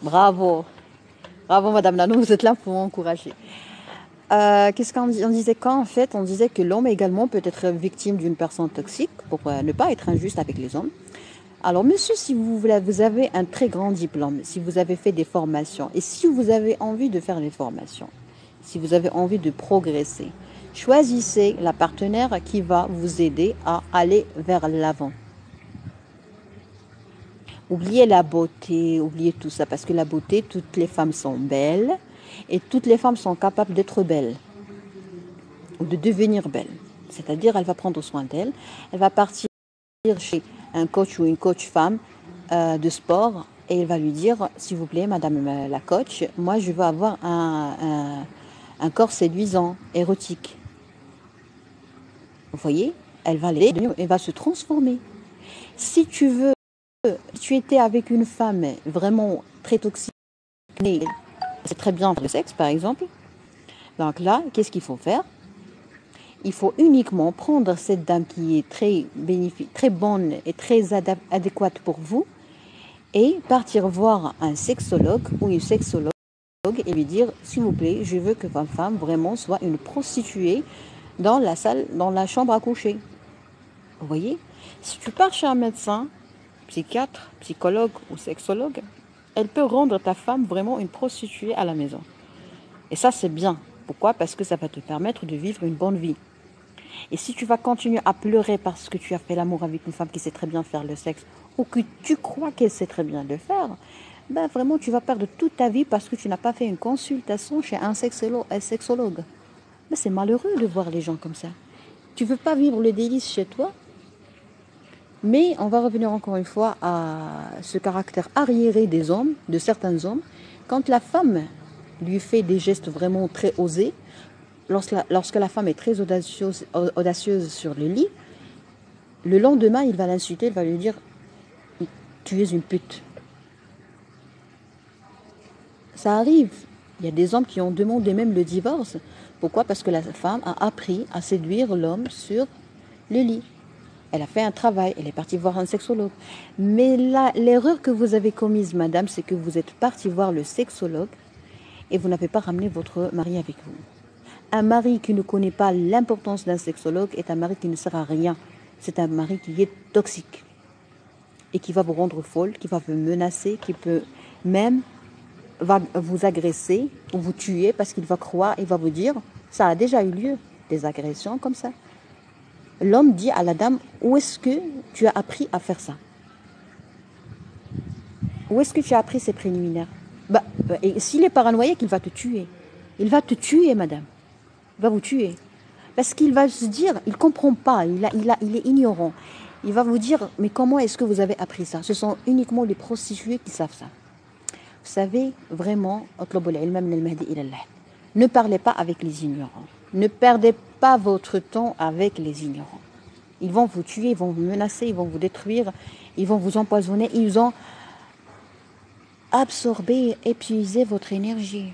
Bravo. Bravo, Madame Nanou, vous êtes là pour m'encourager. Qu'est-ce qu'on disait quand en fait? On disait que l'homme également peut être victime d'une personne toxique pour ne pas être injuste avec les hommes. Alors monsieur, si vous avez un très grand diplôme, si vous avez fait des formations et si vous avez envie de faire des formations, si vous avez envie de progresser, choisissez la partenaire qui va vous aider à aller vers l'avant. Oubliez la beauté, oubliez tout ça, parce que la beauté, toutes les femmes sont belles et toutes les femmes sont capables d'être belles ou de devenir belles. C'est-à-dire, elle va prendre soin d'elle, elle va partir chez un coach ou une coach femme de sport et elle va lui dire, s'il vous plaît, madame la coach, moi je veux avoir un corps séduisant, érotique. Vous voyez, elle va se transformer. Si tu étais avec une femme vraiment très toxique, c'est très bien le sexe par exemple, donc là, qu'est-ce qu'il faut faire? Il faut uniquement prendre cette dame qui est très bénéfique, très bonne et très adéquate pour vous et partir voir un sexologue ou une sexologue et lui dire, s'il vous plaît, je veux que ma femme vraiment soit une prostituée dans la chambre à coucher. Vous voyez? Si tu pars chez un médecin, psychiatre, psychologue ou sexologue, elle peut rendre ta femme vraiment une prostituée à la maison. Et ça, c'est bien. Pourquoi? Parce que ça va te permettre de vivre une bonne vie. Et si tu vas continuer à pleurer parce que tu as fait l'amour avec une femme qui sait très bien faire le sexe ou que tu crois qu'elle sait très bien le faire, ben vraiment tu vas perdre toute ta vie parce que tu n'as pas fait une consultation chez un sexologue. Mais c'est malheureux de voir les gens comme ça. Tu ne veux pas vivre le délice chez toi? Mais on va revenir encore une fois à ce caractère arriéré des hommes, de certains hommes. Quand la femme lui fait des gestes vraiment très osés, lorsque la femme est très audacieuse sur le lit, le lendemain, il va l'insulter, il va lui dire « tu es une pute ». Ça arrive. Il y a des hommes qui ont demandé même le divorce. Pourquoi? Parce que la femme a appris à séduire l'homme sur le lit. Elle a fait un travail, elle est partie voir un sexologue. Mais là, l'erreur que vous avez commise, madame, c'est que vous êtes partie voir le sexologue et vous n'avez pas ramené votre mari avec vous. Un mari qui ne connaît pas l'importance d'un sexologue est un mari qui ne sert à rien. C'est un mari qui est toxique et qui va vous rendre folle, qui va vous menacer, qui peut même vous agresser ou vous tuer parce qu'il va croire, il va vous dire, ça a déjà eu lieu, des agressions comme ça. L'homme dit à la dame, où est-ce que tu as appris à faire ça? Où est-ce que tu as appris ces préliminaires? Et s'il est paranoïaque, il va te tuer. Il va te tuer, madame. Il va vous tuer. Parce qu'il va se dire, il ne comprend pas, il est ignorant. Il va vous dire, mais comment est-ce que vous avez appris ça? Ce sont uniquement les prostituées qui savent ça. Vous savez, vraiment, ne parlez pas avec les ignorants. Ne perdez pas votre temps avec les ignorants. Ils vont vous tuer, ils vont vous menacer, ils vont vous détruire, ils vont vous empoisonner. Ils ont absorbé, épuisé votre énergie.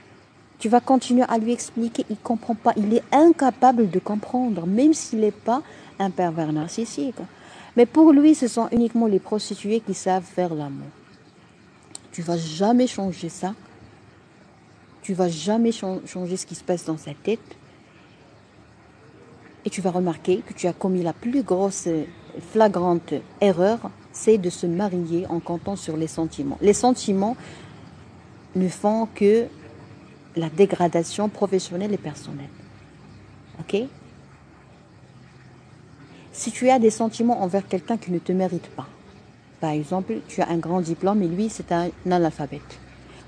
Tu vas continuer à lui expliquer, il ne comprend pas. Il est incapable de comprendre, même s'il n'est pas un pervers narcissique. Mais pour lui, ce sont uniquement les prostituées qui savent faire l'amour. Tu ne vas jamais changer ça. Tu ne vas jamais changer ce qui se passe dans sa tête. Et tu vas remarquer que tu as commis la plus grosse flagrante erreur, c'est de se marier en comptant sur les sentiments. Les sentiments ne font que la dégradation professionnelle et personnelle. Ok? Si tu as des sentiments envers quelqu'un qui ne te mérite pas, par exemple, tu as un grand diplôme et lui, c'est un analphabète.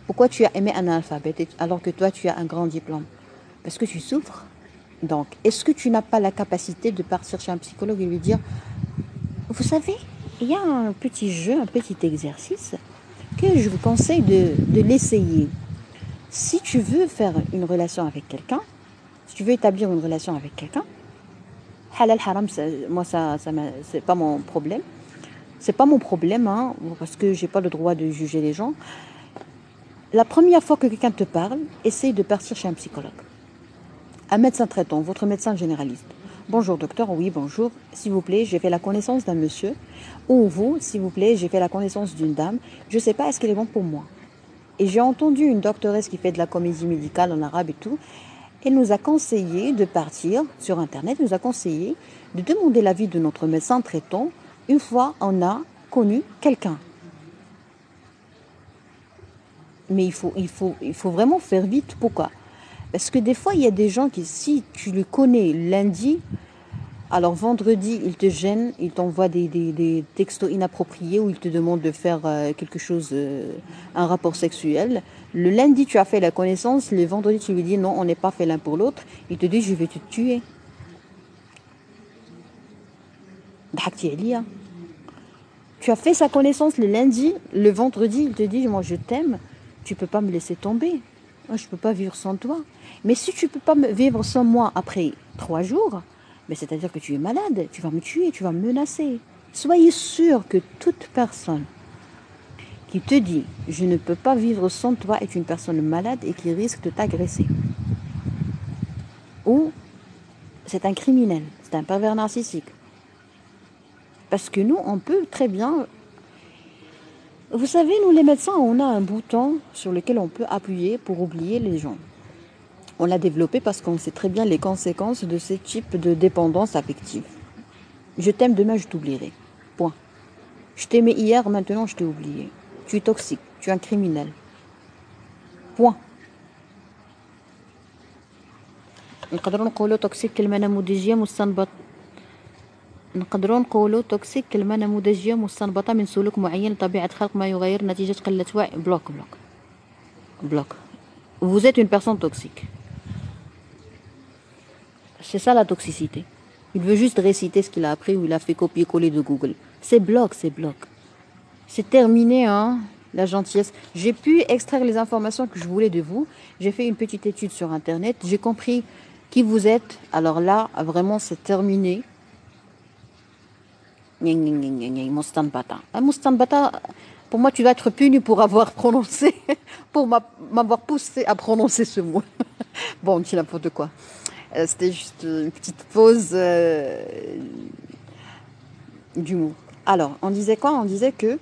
Pourquoi tu as aimé un analphabète alors que toi, tu as un grand diplôme? Parce que tu souffres. Donc, est-ce que tu n'as pas la capacité de partir chez un psychologue et lui dire, vous savez, il y a un petit jeu, un petit exercice que je vous conseille de l'essayer. Si tu veux faire une relation avec quelqu'un, si tu veux établir une relation avec quelqu'un, halal haram, moi c'est pas mon problème. C'est pas mon problème, hein, parce que j'ai pas le droit de juger les gens. La première fois que quelqu'un te parle, essaye de partir chez un psychologue. Un médecin traitant, votre médecin généraliste. Bonjour docteur, oui bonjour, s'il vous plaît, j'ai fait la connaissance d'un monsieur. Ou vous, s'il vous plaît, j'ai fait la connaissance d'une dame. Je ne sais pas, est-ce qu'elle est bonne pour moi? Et j'ai entendu une doctoresse qui fait de la comédie médicale en arabe et tout. Elle nous a conseillé de partir sur Internet, nous a conseillé de demander l'avis de notre médecin traitant une fois on a connu quelqu'un. Mais il faut vraiment faire vite. Pourquoi? Parce que des fois, il y a des gens qui, si tu le connais lundi, alors vendredi, ils te gênent, ils t'envoient des textos inappropriés ou ils te demandent de faire quelque chose, un rapport sexuel. Le lundi, tu as fait la connaissance, le vendredi, tu lui dis non, on n'est pas fait l'un pour l'autre. Il te dit, je vais te tuer. Tu as fait sa connaissance le lundi, le vendredi, il te dit, moi je t'aime, tu peux pas me laisser tomber. Moi, je peux pas vivre sans toi. Mais si tu peux pas vivre sans moi après 3 jours, mais c'est-à-dire que tu es malade, tu vas me tuer, tu vas me menacer. Soyez sûr que toute personne qui te dit je ne peux pas vivre sans toi est une personne malade et qui risque de t'agresser. Ou c'est un criminel, c'est un pervers narcissique. Parce que nous, on peut très bien... Vous savez, nous les médecins, on a un bouton sur lequel on peut appuyer pour oublier les gens. On l'a développé parce qu'on sait très bien les conséquences de ce type de dépendance affective. Je t'aime, demain je t'oublierai. Point. Je t'aimais hier, maintenant je t'ai oublié. Tu es toxique, tu es un criminel. Point. نقدروا نقولوا توكسيك كلمة نموذجية مستنبطة من سلوك معين لطبيعة خلق ما يغير نتيجة قلة وعي. بلوك. Vous êtes une personne toxique. C'est ça la toxicité. Il veut juste réciter ce qu'il a appris ou il a fait copier-coller de Google. C'est bloc. C'est terminé, hein, la gentillesse. J'ai pu extraire les informations que je voulais de vous. J'ai fait une petite étude sur Internet. J'ai compris qui vous êtes. Alors là, vraiment, c'est terminé. Mustanbata. Mustanbata, pour moi, tu dois être puni pour avoir prononcé, pour m'avoir poussé à prononcer ce mot. Bon, on dit n'importe quoi. C'était juste une petite pause d'humour. Alors, on disait quoi? On disait que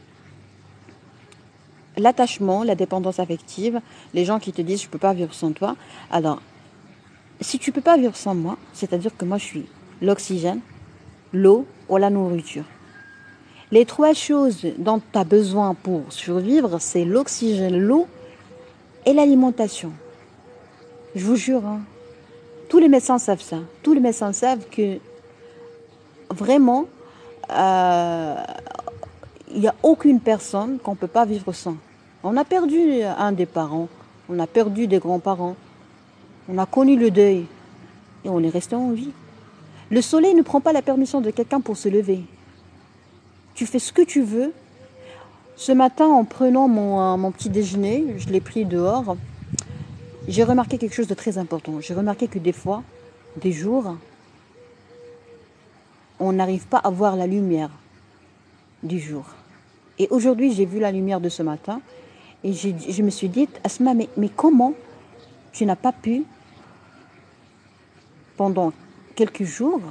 l'attachement, la dépendance affective, les gens qui te disent je ne peux pas vivre sans toi. Alors, si tu ne peux pas vivre sans moi, c'est-à-dire que moi je suis l'oxygène, l'eau ou la nourriture. Les 3 choses dont tu as besoin pour survivre, c'est l'oxygène, l'eau et l'alimentation. Je vous jure, hein, tous les médecins savent ça. Tous les médecins savent que vraiment, il n'y a aucune personne qu'on ne peut pas vivre sans. On a perdu un des parents, on a perdu des grands-parents, on a connu le deuil et on est resté en vie. Le soleil ne prend pas la permission de quelqu'un pour se lever. Tu fais ce que tu veux. Ce matin, en prenant mon petit déjeuner, je l'ai pris dehors, j'ai remarqué quelque chose de très important. J'ai remarqué que des fois, des jours, on n'arrive pas à voir la lumière du jour. Et aujourd'hui, j'ai vu la lumière de ce matin et je me suis dit, Asma, mais comment tu n'as pas pu, pendant quelques jours,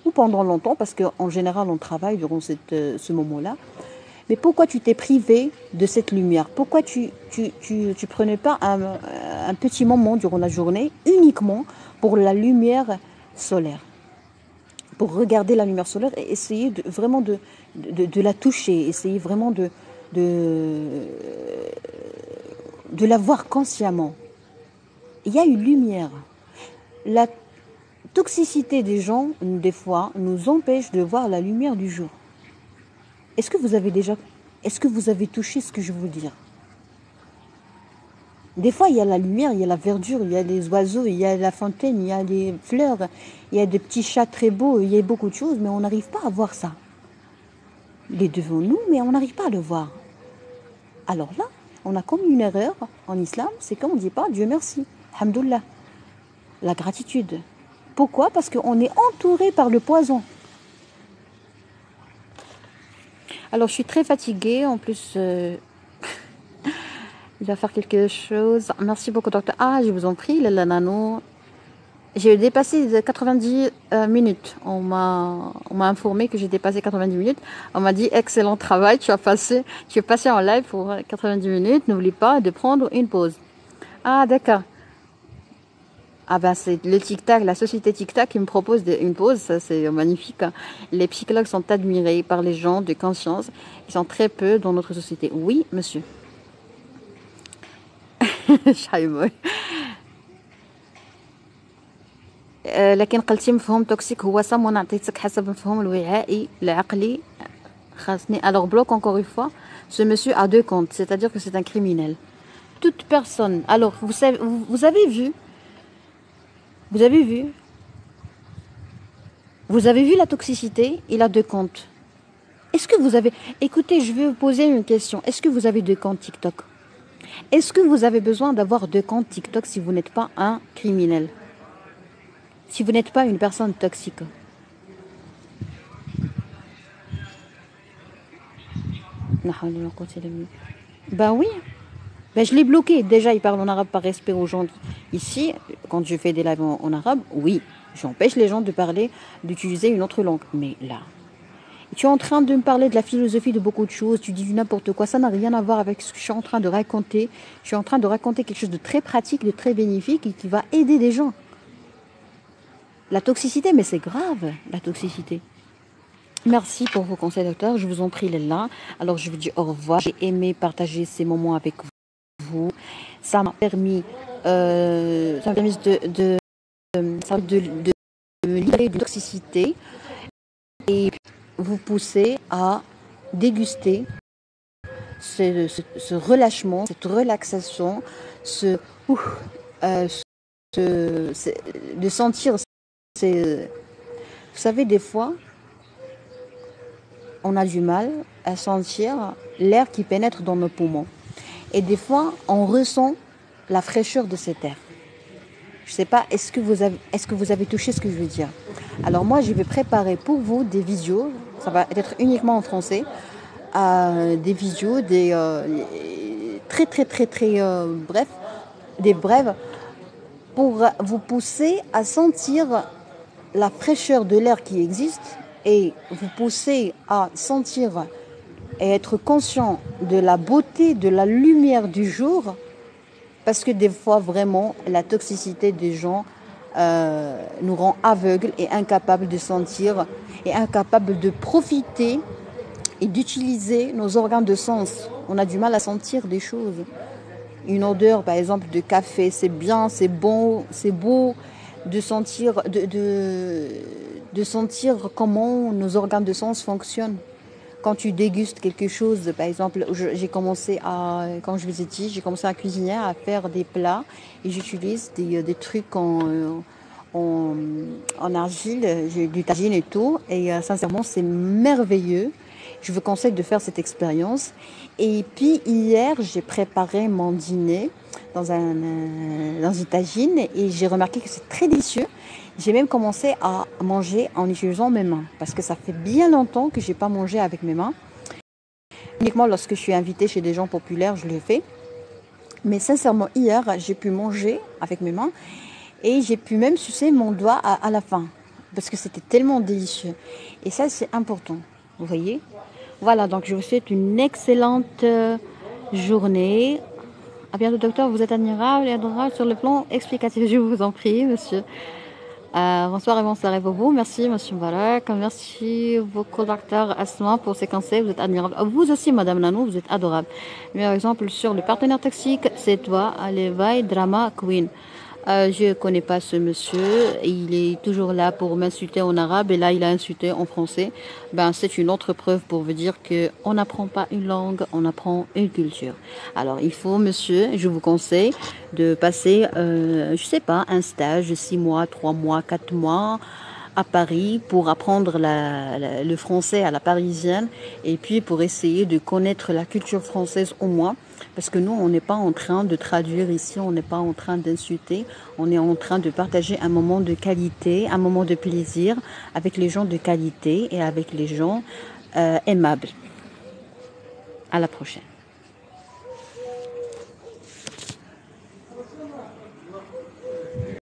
ou pendant longtemps, parce qu'en général, on travaille durant ce moment-là, mais pourquoi tu t'es privé de cette lumière? Pourquoi tu prenais pas un petit moment durant la journée uniquement pour la lumière solaire? Pour regarder la lumière solaire et essayer vraiment de la toucher, essayer vraiment de la voir consciemment. Il y a une lumière. toxicité des gens, des fois, nous empêche de voir la lumière du jour. Est-ce que vous avez touché ce que je veux dire? Des fois, il y a la lumière, il y a la verdure, il y a les oiseaux, il y a la fontaine, il y a les fleurs, il y a des petits chats très beaux, il y a beaucoup de choses, mais on n'arrive pas à voir ça. Il est devant nous, mais on n'arrive pas à le voir. Alors là, on a commis une erreur en islam, c'est qu'on ne dit pas Dieu merci, alhamdoulilah, la gratitude. Pourquoi? Parce qu'on est entouré par le poison. Alors, je suis très fatiguée, en plus... il va faire quelque chose. Merci beaucoup, docteur. Ah, je vous en prie, la nano. J'ai dépassé 90 minutes. On m'a informé que j'ai dépassé 90 minutes. On m'a dit, excellent travail, tu es passé en live pour 90 minutes. N'oublie pas de prendre une pause. Ah, d'accord. Ah ben, c'est le tic-tac, la société tic-tac qui me propose une pause. Ça, c'est magnifique. Les psychologues sont admirés par les gens de conscience. Ils sont très peu dans notre société. Oui, monsieur. شحال لكن قلتي مفهوم توكسيك هو صم وانا عطيتك حسب المفهوم الوعائي العقلي خاصني. Alors bloque encore une fois, ce monsieur a deux comptes, c'est-à-dire que c'est un criminel. Toute personne. Alors vous avez vu la toxicité, il a deux comptes. Est-ce que vous avez... Écoutez, je vais vous poser une question. Est-ce que vous avez deux comptes TikTok? Est-ce que vous avez besoin d'avoir deux comptes TikTok si vous n'êtes pas un criminel? Si vous n'êtes pas une personne toxique? Ben oui. Ben je l'ai bloqué. Déjà, il parle en arabe par respect aux gens. Ici, quand je fais des lives en arabe, oui, j'empêche les gens de parler, d'utiliser une autre langue. Mais là... Tu es en train de me parler de la philosophie de beaucoup de choses, tu dis du n'importe quoi, ça n'a rien à voir avec ce que je suis en train de raconter. Je suis en train de raconter quelque chose de très pratique, de très bénéfique et qui va aider des gens. La toxicité, mais c'est grave, la toxicité. Merci pour vos conseils, docteur. Je vous en prie, Léla. Alors, je vous dis au revoir. J'ai aimé partager ces moments avec vous. Ça m'a permis, de me libérer de toxicité et vous pousser à déguster ce relâchement, cette relaxation, de sentir. Vous savez, des fois, on a du mal à sentir l'air qui pénètre dans nos poumons. Et des fois, on ressent la fraîcheur de cet air. Je ne sais pas, est-ce que vous avez touché ce que je veux dire? Alors moi, je vais préparer pour vous des visios, ça va être uniquement en français, des visios, très brefs, des brèves, pour vous pousser à sentir la fraîcheur de l'air qui existe et vous pousser à sentir et être conscient de la beauté, de la lumière du jour. Parce que des fois, vraiment, la toxicité des gens nous rend aveugles et incapables de sentir et incapables de profiter et d'utiliser nos organes de sens. On a du mal à sentir des choses. Une odeur, par exemple, de café, c'est bien, c'est bon, c'est beau de sentir, de sentir comment nos organes de sens fonctionnent. Quand tu dégustes quelque chose, par exemple, quand je vous ai dit, j'ai commencé à cuisiner, à faire des plats et j'utilise des trucs en argile, j'ai du tagine et tout, et sincèrement, c'est merveilleux. Je vous conseille de faire cette expérience. Et puis hier, j'ai préparé mon dîner dans une tagine et j'ai remarqué que c'est très délicieux. J'ai même commencé à manger en utilisant mes mains parce que ça fait bien longtemps que je n'ai pas mangé avec mes mains. Uniquement lorsque je suis invitée chez des gens populaires, je le fais. Mais sincèrement, hier, j'ai pu manger avec mes mains et j'ai pu même sucer mon doigt à la fin parce que c'était tellement délicieux. Et ça, c'est important, vous voyez. Voilà, donc je vous souhaite une excellente journée. À bientôt, docteur. Vous êtes admirable et adorable sur le plan explicatif. Je vous en prie, monsieur. Bonsoir et bonsoir à vous. Merci, monsieur Barak. Merci beaucoup, docteur Asma, pour ces conseils. Vous êtes admirable. Vous aussi, madame Nanou, vous êtes adorable. Mais par exemple, sur le partenaire toxique, c'est toi, Alevai Drama Queen. Je connais pas ce monsieur. Il est toujours là pour m'insulter en arabe et là il a insulté en français. Ben c'est une autre preuve pour vous dire que on n'apprend pas une langue, on apprend une culture. Alors il faut, monsieur, je vous conseille de passer, je sais pas, un stage de 6 mois, 3 mois, 4 mois à Paris pour apprendre le français à la parisienne et puis pour essayer de connaître la culture française au moins. Parce que nous, on n'est pas en train de traduire ici, on n'est pas en train d'insulter, on est en train de partager un moment de qualité, un moment de plaisir avec les gens de qualité et avec les gens aimables. À la prochaine.